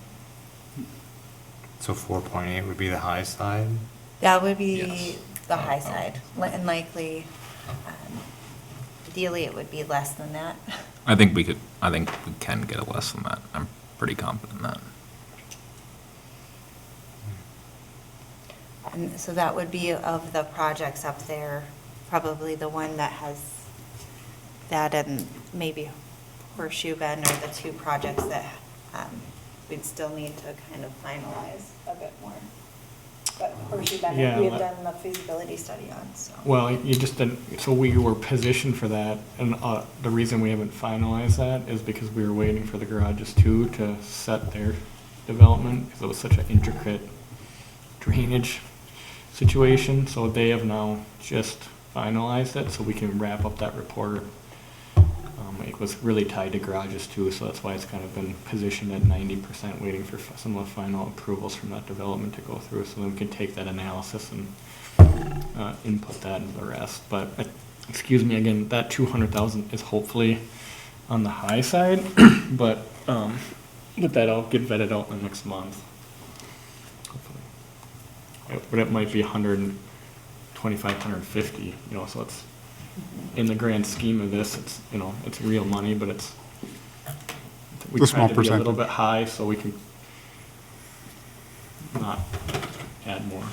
So 4.8 would be the high side? That would be Yes. the high side, and likely, ideally, it would be less than that. I think we can get it less than that. I'm pretty confident in that. And so that would be, of the projects up there, probably the one that has that, and maybe Horseshoe Bend are the two projects that we'd still need to kind of finalize a bit more. But portion that Yeah, we had let- done the feasibility study on, so. Well, you just didn't, so we were positioned for that, and the reason we haven't finalized that is because we were waiting for the garages too to set their development, because it was such an intricate drainage situation, so they have now just finalized it, so we can wrap up that report. It was really tied to garages too, so that's why it's kind of been positioned at 90%, waiting for some of the final approvals from that development to go through, so then we can take that analysis and input that into the rest. But, excuse me, again, that 200,000 is hopefully on the high side, but that'll get vetted out in the next month. Hopefully. But it might be 125, 150, you know, so it's, in the grand scheme of this, it's, you know, it's real money, but it's, we It's a small try to be a little percentage. bit high so we can not add more.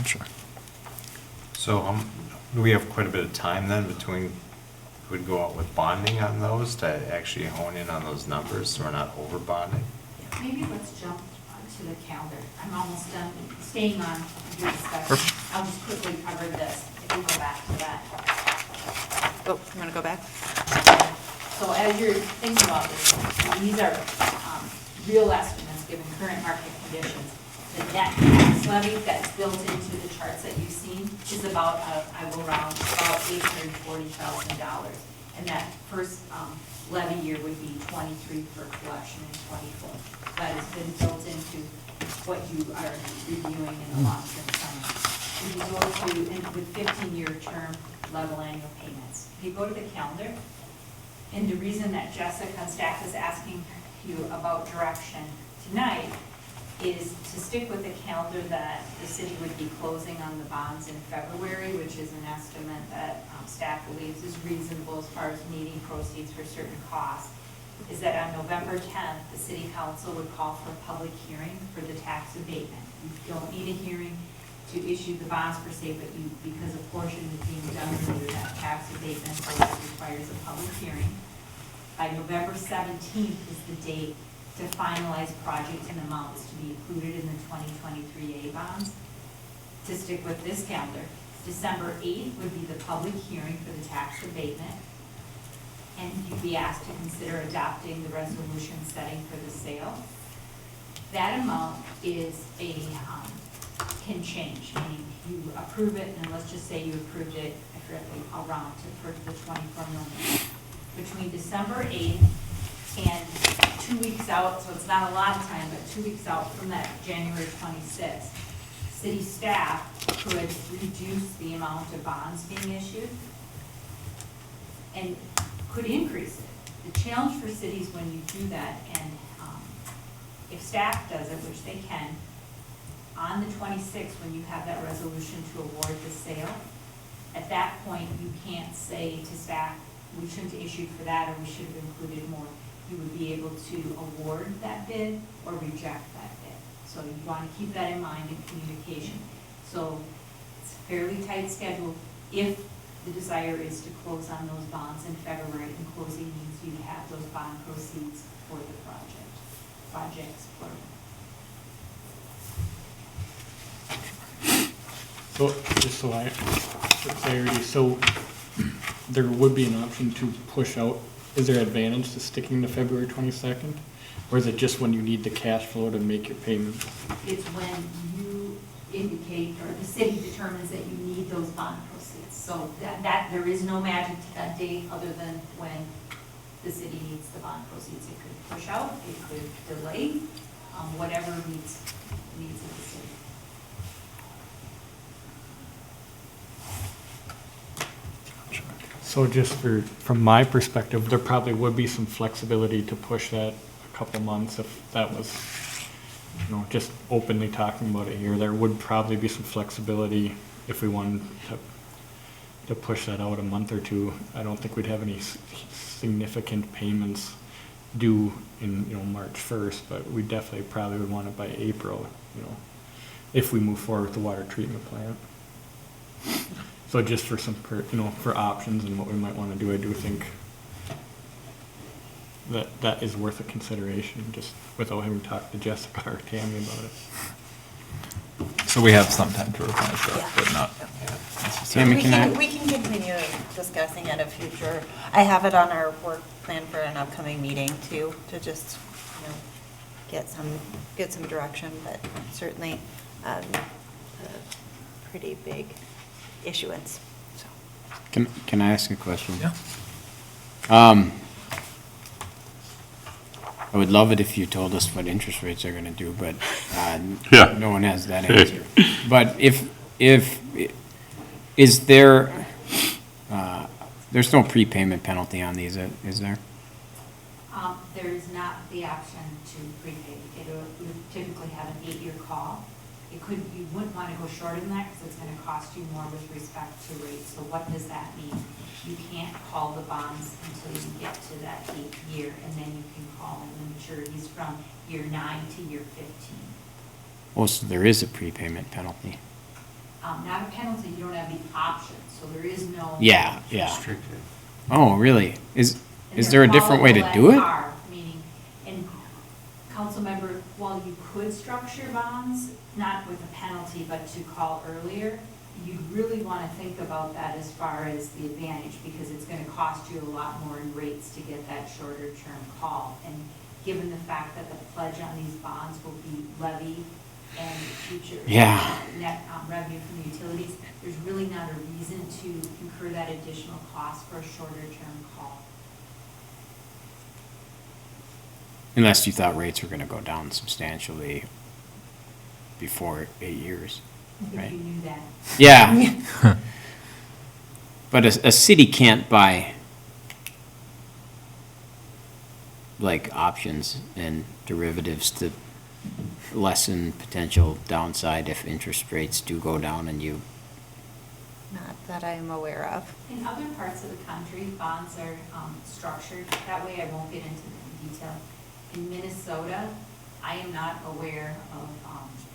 Sure. So, do we have quite a bit of time then between, we'd go out with bonding on those to actually hone in on those numbers, so we're not over bonding? Maybe let's jump to the calendar. I'm almost done staying on your discussion. I'll just quickly cover this, if we go back to that. Oh, you want to go back? So as you're thinking about this, these are real estimates given current market conditions. The net tax levy that's built into the charts that you've seen is about, I will round, about $840,000. And that first levy year would be 23 for collection and 24. That has been built into what you are reviewing in the long-term summary. If you go to, and with 15-year term level annual payments, if you go to the calendar, and the reason that Jessica and staff is asking you about direction tonight is to stick with the calendar that the city would be closing on the bonds in February, which is an estimate that staff believes is reasonable as far as needing proceeds for certain costs, is that on November 10th, the city council would call for a public hearing for the tax abatement. You don't need a hearing to issue the bonds per se, but you, because a portion is being done under that tax abatement, so it requires a public hearing. By November 17th is the date to finalize projects and amounts to be included in the 2023A bonds. To stick with this calendar, December 8th would be the public hearing for the tax abatement. And you'd be asked to consider adopting the resolution setting for the sale. That amount is can change, meaning you approve it, and let's just say you approved it, I forget, I'll round to for the 24 million. Between December 8th and 2 weeks out, so it's not a lot of time, but 2 weeks out from that January 26th, city staff could reduce the amount of bonds being issued and could increase it. The challenge for cities when you do that, and if staff does it, which they can, on the 26th, when you have that resolution to award the sale, at that point, you can't say to staff, we shouldn't have issued for that, or we should have included more. You would be able to award that bid or reject that bid. So you want to keep that in mind in communication. So it's a fairly tight schedule if the desire is to close on those bonds in February, and closing means you have those bond proceeds for the projects plural. So, just so I, for clarity, so there would be an option to push out, is there advantage to sticking to February 22nd? Or is it just when you need the cash flow to make your payments? It's when you indicate, or the city determines that you need those bond proceeds. So that there is no magic to that date other than when the city needs the bond proceeds. It could push out, it could delay, whatever needs of the city. So just from my perspective, there probably would be some flexibility to push that a couple months if that was, you know, just openly talking about it here. There would probably be some flexibility if we wanted to push that out a month or two. I don't think we'd have any significant payments due in, you know, March 1st, but we definitely probably would want it by April, you know, if we move forward with the water treatment plant. So just for some, you know, for options and what we might want to do, I do think that is worth a consideration, just without having talked to Jessica or Tammy about it. So we have some time to revise that, Yeah. but not Tammy, necessarily. We can continue discussing at a future, I have it on our work plan for an upcoming meeting too, to just, get some direction, but certainly, a pretty big issuance, so. Can I ask a question? Yeah. I would love it if you told us what interest rates are gonna do, but, Yeah. no one has that answer. But is there, there's no prepayment penalty on these, is there? There is not the option to prepay. You typically have an 8-year call. You wouldn't want to go shorter than that because it's going to cost you more with respect to rates. So what does that mean? You can't call the bonds until you get to that 8th year, and then you can call in the maturities from year 9 to year 15. Oh, so there is a prepayment penalty. Not a penalty, you don't have the option, so there is no. Yeah, yeah. Restricted. Oh, really? Is And there a they're different way to callable do at it? par, meaning, and council member, while you could structure bonds, not with a penalty, but to call earlier, you really want to think about that as far as the advantage, because it's going to cost you a lot more in rates to get that shorter term call. And given the fact that the pledge on these bonds will be levied and future Yeah. net revenue from the utilities, there's really not a reason to incur that additional cost for a shorter term call. Unless you thought rates were gonna go down substantially before 8 years, If right? you knew that. Yeah. But a city can't buy like options and derivatives to lessen potential downside if interest rates do go down and you, Not that I am aware of. In other parts of the country, bonds are structured, that way I won't get into the detail. In Minnesota, I am not aware of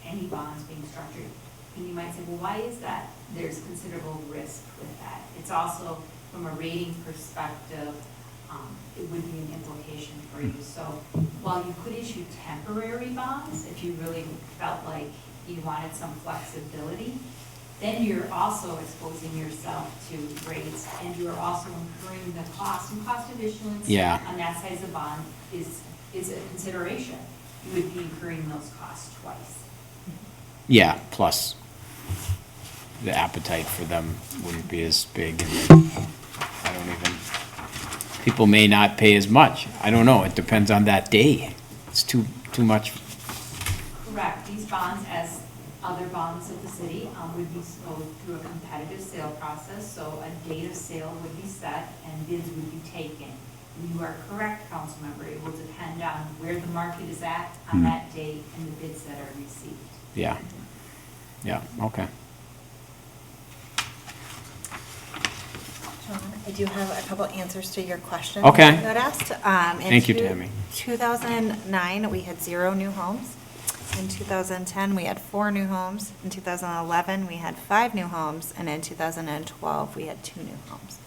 any bonds being structured. And you might say, well, why is that? There's considerable risk with that. It's also, from a rating perspective, it would be an implication for you. So while you could issue temporary bonds, if you really felt like you wanted some flexibility, then you're also exposing yourself to rates, and you're also incurring the cost, and cost of issuance Yeah. on that size of bond is a consideration. You would be incurring those costs twice. yeah, plus the appetite for them wouldn't be as big. And I don't even, people may not pay as much. I don't know. It depends on that day. It's too much. Correct. These bonds, as other bonds of the city, would be sold through a competitive sale process, so a date of sale would be set and bids would be taken. You are correct, council member, it will depend on where the market is at on that date and the bids that are received. Yeah. Yeah, okay. John, I do have a couple answers to your questions. Okay. You had asked. Thank you, Tammy. 2009, we had 0 new homes. In 2010, we had 4 new homes. In 2011, we had 5 new homes. And in 2012, we had 2 new homes.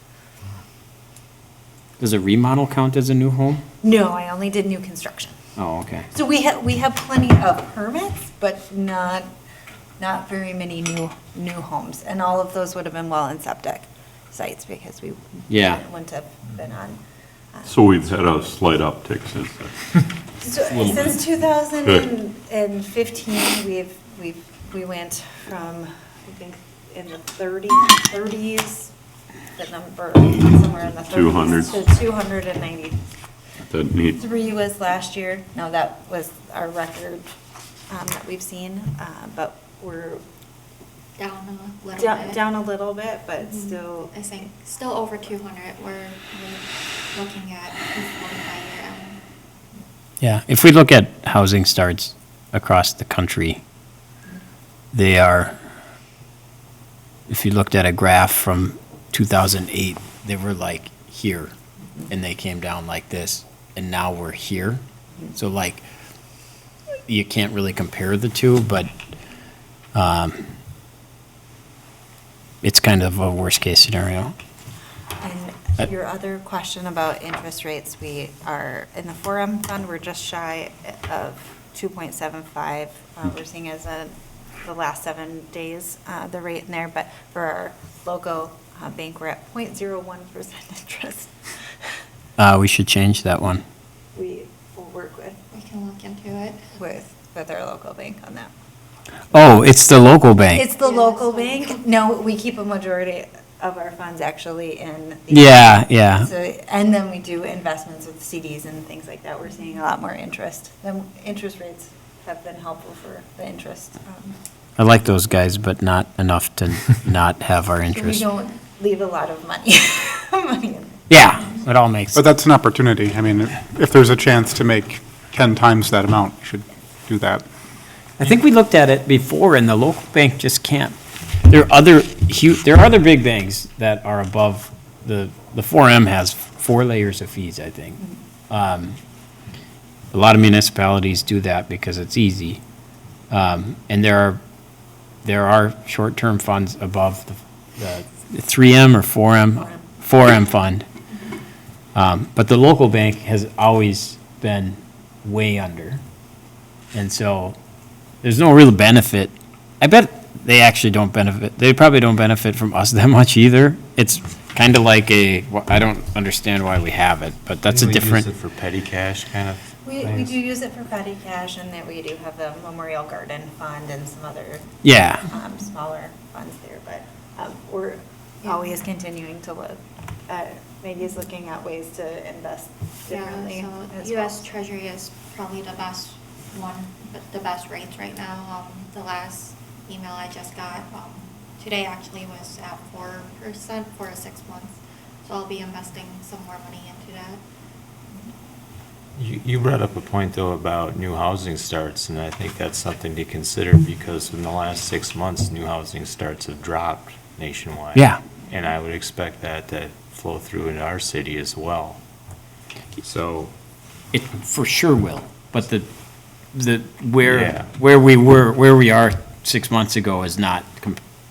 Does a remodel count as a new home? No, I only did new construction. Oh, okay. So we have plenty of permits, but not very many new homes. And all of those would have been well and septic sites because we Yeah. wouldn't have been on. So we've had a slight uptick since then. So since 2015, we went from, I think, in the 30s, the number, somewhere in the 30s 200s. to 293 That neat. was last year. No, that was our record that we've seen, but we're Down a little bit. down a little bit, but Mhm. still. I think still over 200. We're looking at before the year. Yeah, if we look at housing starts across the country, they are, if you looked at a graph from 2008, they were like here, and they came down like this, and now we're here. So like, you can't really compare the two, but it's kind of a worst-case scenario. And Your other question about interest rates, we are, in the 4M fund, we're just shy of 2.75. We're seeing as the last 7 days, the rate in there, but for our local bank, we're at 0.01% interest. We should change that one. We will work We can look into it. with our local bank on that. Oh, it's the local bank. It's the Yeah, local so- bank. No, we keep a majority of our funds actually in. the- Yeah. So, and then we do investments with CDs and things like that. We're seeing a lot more interest. The interest rates have been helpful for the interest. I like those guys, but not enough to not have our So we interest. don't leave a lot of money, money in. Yeah, it all makes. But that's an opportunity. I mean, if there's a chance to make 10 times that amount, you should do that. I think we looked at it before, and the local bank just can't. There are other big banks that are above, the 4M has 4 layers of fees, I think. A lot of municipalities do that because it's easy. And there are short-term funds above the 3M or 4M fund. But the local bank has always been way under. And so there's no real benefit. I bet they actually don't benefit. They probably don't benefit from us that much either. It's kind of like I don't understand why we have it, but that's a Maybe we different. Use it for petty cash kind of We things? do use it for petty cash, and then we do have the Memorial Garden Fund and some other Yeah. smaller funds there, but we're always continuing to look. Maggie's looking at ways to invest differently. Yeah, as so well. US Treasury is probably the best one, but the best rates right now. The last email I just got, today actually was at 4% for 6 months. So I'll be investing some more money into that. You brought up a point, though, about new housing starts, and I think that's something to consider, because in the last 6 months, new housing starts have dropped nationwide. Yeah. And I would expect that to flow through into our city as well. So, It for sure will, but Yeah. where we are 6 months ago is not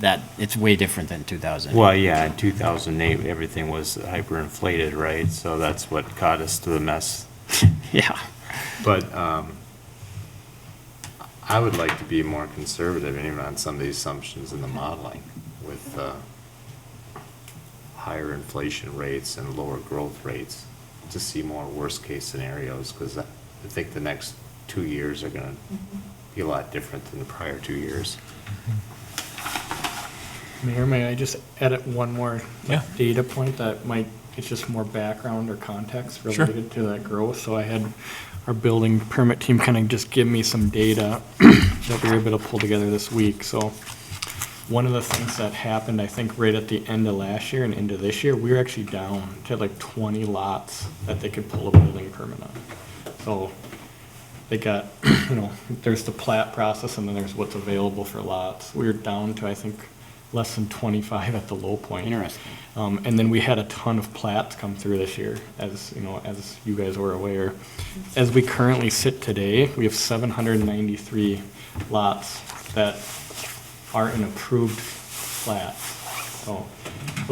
that. It's way different than 2000. well, yeah, in 2008, everything was hyperinflated, right? So that's what got us to the mess. Yeah. But I would like to be more conservative even on some of the assumptions in the modeling with higher inflation rates and lower growth rates to see more worst-case scenarios, because I think the next 2 years are going to be a lot different than the prior 2 years. Mayor, may I just edit one more Yeah. data point that might, it's just more background or context Sure. related to that growth? So I had our building permit team kind of just give me some data that we were able to pull together this week. So one of the things that happened, I think, right at the end of last year and into this year, we were actually down to like 20 lots that they could pull a building permit on. So they got, there's the plat process and then there's what's available for lots. We were down to, I think, less than 25 at the low point. Interesting. And then we had a ton of plats come through this year, as you guys were aware. As we currently sit today, we have 793 lots that are in approved plats. So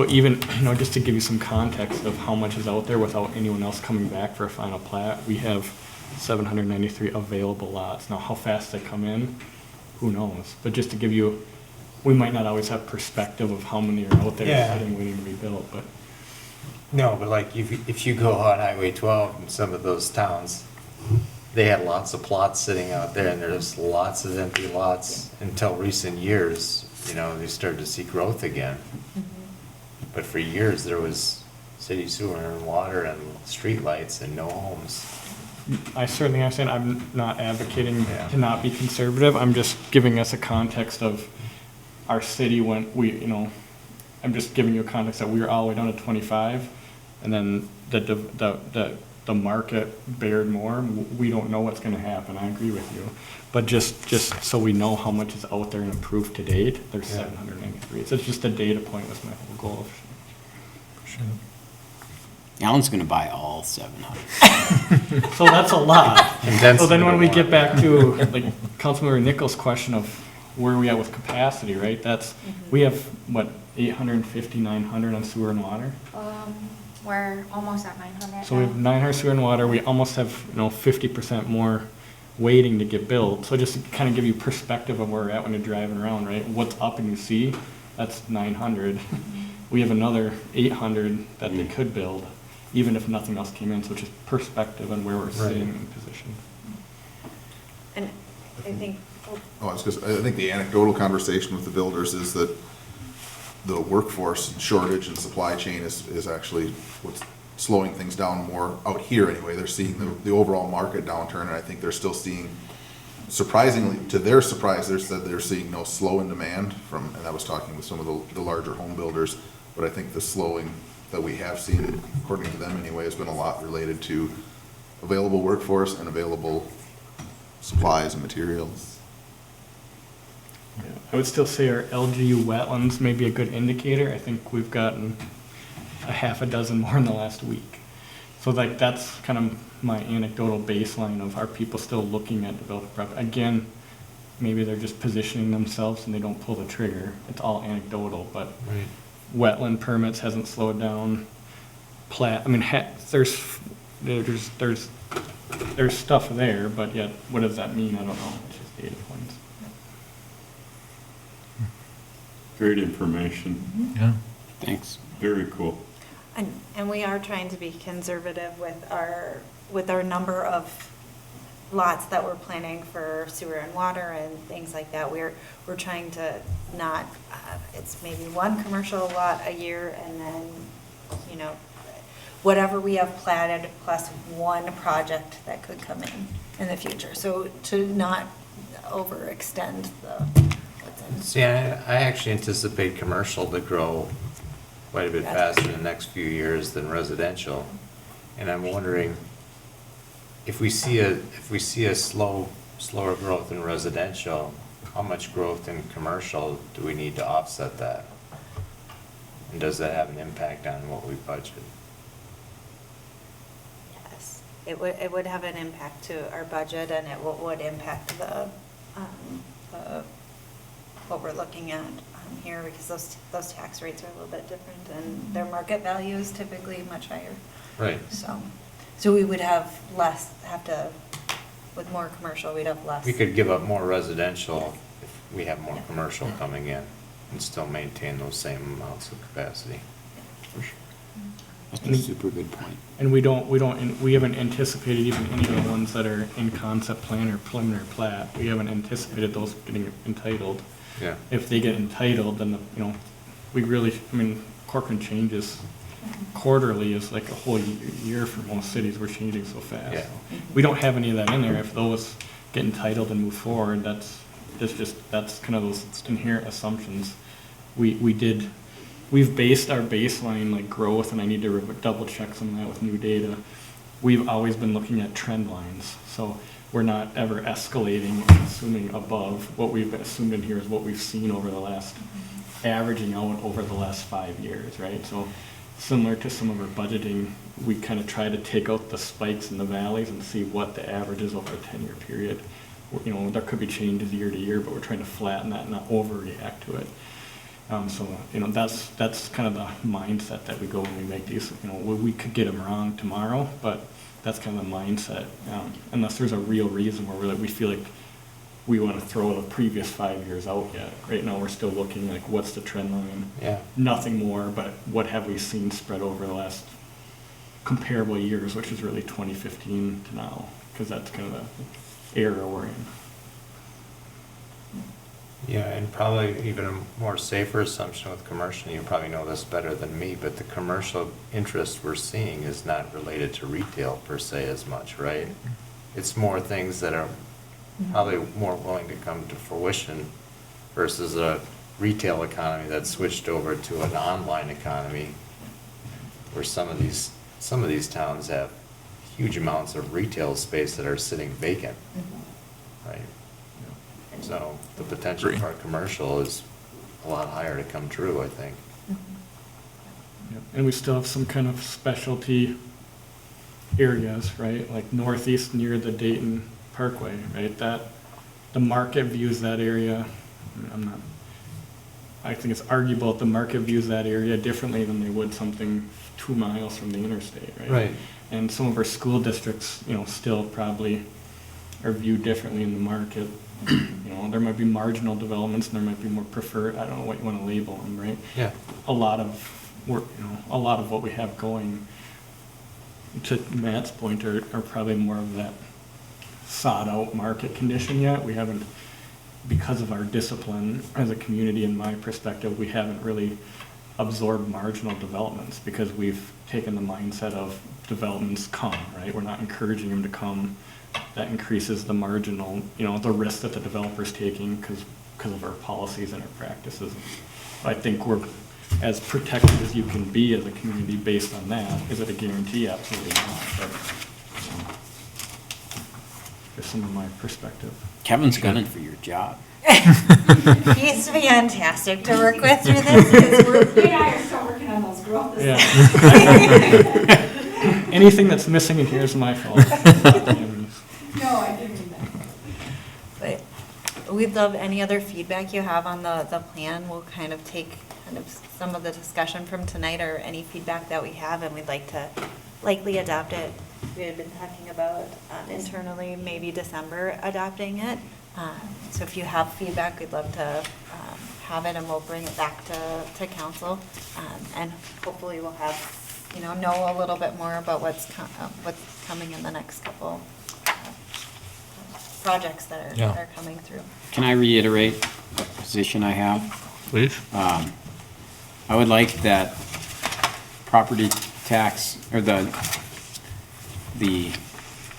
even, just to give you some context of how much is out there without anyone else coming back for a final plat, we have 793 available lots. Now, how fast they come in, who knows? But just to give you, we might not always have perspective of how many are out there Yeah. sitting waiting to be built, but No, but like if you go on Highway 12 in some of those towns, they had lots of plots sitting out there and there's lots of empty lots until recent years, they started to see growth again. But for years, there was city sewer and water and streetlights and no homes. I certainly understand. I'm not advocating Yeah. to not be conservative. I'm just giving us a context of our city when I'm just giving you a context that we were all the way down to 25, and then the market bared more. We don't know what's going to happen. I agree with you, but just so we know how much is out there and approved to date, there's 793. So it's just a data point was my whole goal. Alan's going to buy all 700. So that's a lot. Condensed So then when we into get one. back to like Councilmember Nichols' question of where are we at with capacity, right? We have, 850, 900 on sewer and water? we're almost at 900 So we have now. 900 sewer and water, we almost have, 50% more waiting to get built. So just to kind of give you perspective of where we're at when you're driving around, right? What's up and you see, that's 900. We have another 800 that they could build, even if nothing else came in, so just perspective on where we're sitting and positioned. And I think, Oh, I think the anecdotal conversation with the builders is that the workforce shortage and supply chain is actually what's slowing things down more out here anyway. They're seeing the overall market downturn, and I think they're still seeing, surprisingly, to their surprise, they're seeing no slow in demand from, and I was talking with some of the larger home builders, but I think the slowing that we have seen, according to them anyway, has been a lot related to available workforce and available supplies and materials. Yeah, I would still say our LGU wetlands may be a good indicator. I think we've gotten a half a dozen more in the last week. So like that's kind of my anecdotal baseline of are people still looking at development property. Again, maybe they're just positioning themselves and they don't pull the trigger. It's all anecdotal, but wetland permits hasn't slowed down. There's stuff there, but yet what does that mean? I don't know. It's just data points. Great information. Yeah. Thanks. Very cool. and we are trying to be conservative with our number of lots that we're planning for sewer and water and things like that. We're trying to not, it's maybe one commercial lot a year and then, whatever we have platted plus one project that could come in the future. So to not overextend what's in. See, I actually anticipate commercial to grow quite a bit faster in the next few years than residential. And I'm wondering, if we see a slower growth in residential, how much growth in commercial do we need to offset that? And does that have an impact on what we budget? Yes, it would have an impact to our budget, and it would impact what we're looking at here, because those tax rates are a little bit different, and their market value is typically much higher. Right. So we would have with more commercial, we'd have less. We could give up more residential if we have more commercial coming in and still maintain those same amounts of capacity. That's a super good point. And we haven't anticipated even any of the ones that are in concept plan or preliminary plat. We haven't anticipated those getting entitled. Yeah. If they get entitled, then, Corcoran changes quarterly is like a whole year for most cities. We're changing so fast. Yeah. We don't have any of that in there. If those get entitled and move forward, that's kind of those inherent assumptions. We've based our baseline like growth, and I need to double check some of that with new data. We've always been looking at trend lines. So we're not ever escalating and assuming above. What we've assumed in here is what we've seen over the last, averaging out over the last 5 years, right? So similar to some of our budgeting, we kind of try to take out the spikes and the valleys and see what the average is over a 10-year period. There could be changes year to year, but we're trying to flatten that and not overreact to it. That's kind of the mindset that we go when we make these. We could get them wrong tomorrow, but that's kind of the mindset. Unless there's a real reason where we feel like we want to throw the previous 5 years out yet. Right now, we're still looking like what's the trend line. Yeah. Nothing more, but what have we seen spread over the last comparable years, which is really 2015 to now, because that's kind of the era we're in. Yeah, and probably even a more safer assumption with commercial, you probably know this better than me, but the commercial interest we're seeing is not related to retail per se as much, right? It's more things that are probably more willing to come to fruition versus a retail economy that's switched over to an online economy where some of these towns have huge amounts of retail space that are sitting vacant, right? So the potential for a commercial is a lot higher to come true, I think. Yep. And we still have some kind of specialty areas, right? Like northeast near the Dayton Parkway, right? That the market views that area. I think it's arguable that the market views that area differently than they would something 2 miles from the interstate, right? Right. And some of our school districts, still probably are viewed differently in the market. There might be marginal developments and there might be more preferred, I don't know what you want to label them, right? Yeah. A lot of work, a lot of what we have going, to Matt's point, are probably more of that sought out market condition yet. We haven't, because of our discipline as a community, in my perspective, we haven't really absorbed marginal developments because we've taken the mindset of developments come, right? We're not encouraging them to come. That increases the marginal, the risk that the developer's taking because of our policies and our practices. I think we're as protected as you can be as a community based on that. Is it a guarantee? Absolutely not. But there's some of my perspective. Kevin's gunning for your job. He's fantastic to work with through this, because We and I are still working on those growth. Yeah. Anything that's missing in here is my fault. No, I didn't mean that. but we'd love any other feedback you have on the plan. We'll kind of take some of the discussion from tonight or any feedback that we have, and we'd like to likely adopt it. We had been talking about internally, maybe December adopting it. So if you have feedback, we'd love to have it, and we'll bring it back to council. And hopefully we'll have, know a little bit more about what's coming in the next couple projects that are coming through. Can I reiterate the position I have? Please. I would like that property tax, or the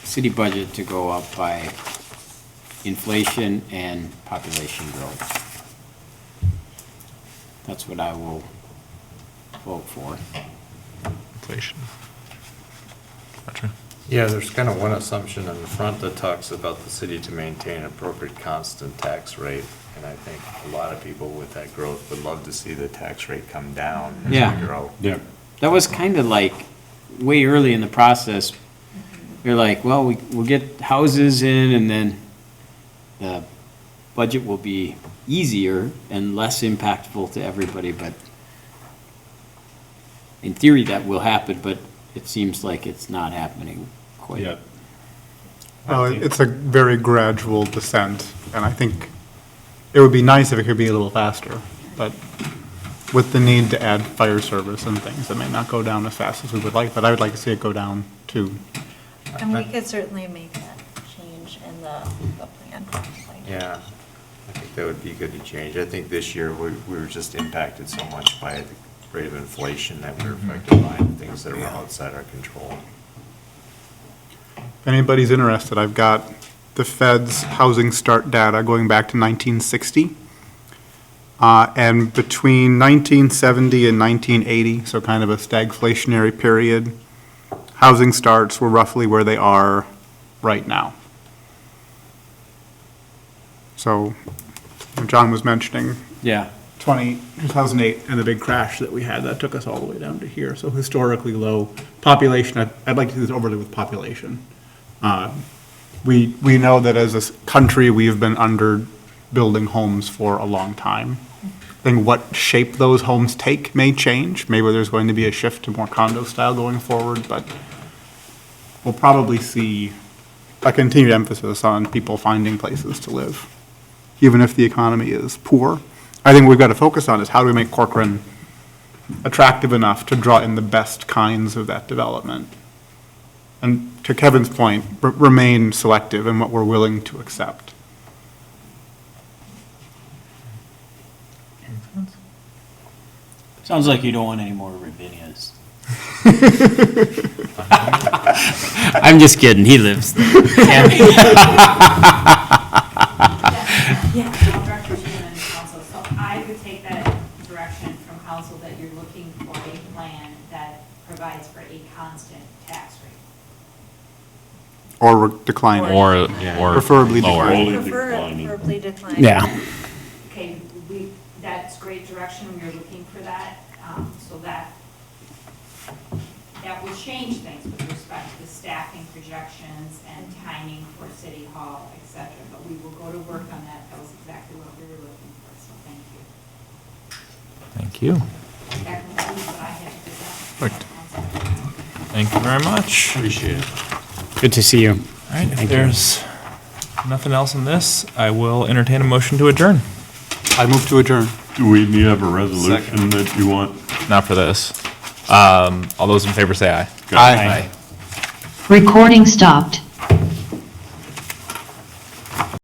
city budget to go up by inflation and population growth. That's what I will vote for. Inflation. Gotcha. Yeah, there's kind of one assumption in the front that talks about the city to maintain an appropriate constant tax rate. And I think a lot of people with that growth would love to see the tax rate come down as Yeah. we grow. Yeah. That was kind of like way early in the process. They're like, well, we'll get houses in and then the budget will be easier and less impactful to everybody, but in theory that will happen, but it seems like it's not happening quite yet. Well, it's a very gradual descent, and I think it would be nice if it could be a little faster, but with the need to add fire service and things, it may not go down as fast as we would like, but I would like to see it go down too. And we could certainly make that change in the plan. Yeah, I think that would be good to change. I think this year we were just impacted so much by the rate of inflation that we're affected by things that are outside our control. If anybody's interested, I've got the Fed's housing start data going back to 1960. And between 1970 and 1980, so kind of a stagflationary period, housing starts were roughly where they are right now. So John was mentioning Yeah. 2008 and the big crash that we had, that took us all the way down to here. So historically low population. I'd like to do this overlay with population. We know that as a country, we've been under building homes for a long time. I think what shape those homes take may change. Maybe there's going to be a shift to more condo style going forward, but we'll probably see a continued emphasis on people finding places to live, even if the economy is poor. I think what we've got to focus on is how do we make Corcoran attractive enough to draw in the best kinds of that development. And to Kevin's point, remain selective in what we're willing to accept. Sounds like you don't want any more Ravinias. I'm just kidding, he lives there. Yeah, I'll direct your chairman and council. So I would take that direction from council that you're looking for a plan that provides for a constant tax rate. Or declining. Or Preferably lower. declining. Preferably decline. Yeah. Okay, that's great direction, we're looking for that, so that will change things with respect to the staffing projections and timing for City Hall, et cetera. But we will go to work on that, that was exactly what we were looking for, so thank you. Thank you. That concludes what I had to Perfect. Thank you very much. Appreciate it. Good to see you. All right, if Thank you. there's nothing else in this, I will entertain a motion to adjourn. I move to adjourn. Do we need to have a resolution that you want? Not for this. All those in favor say aye. Aye. Recording stopped.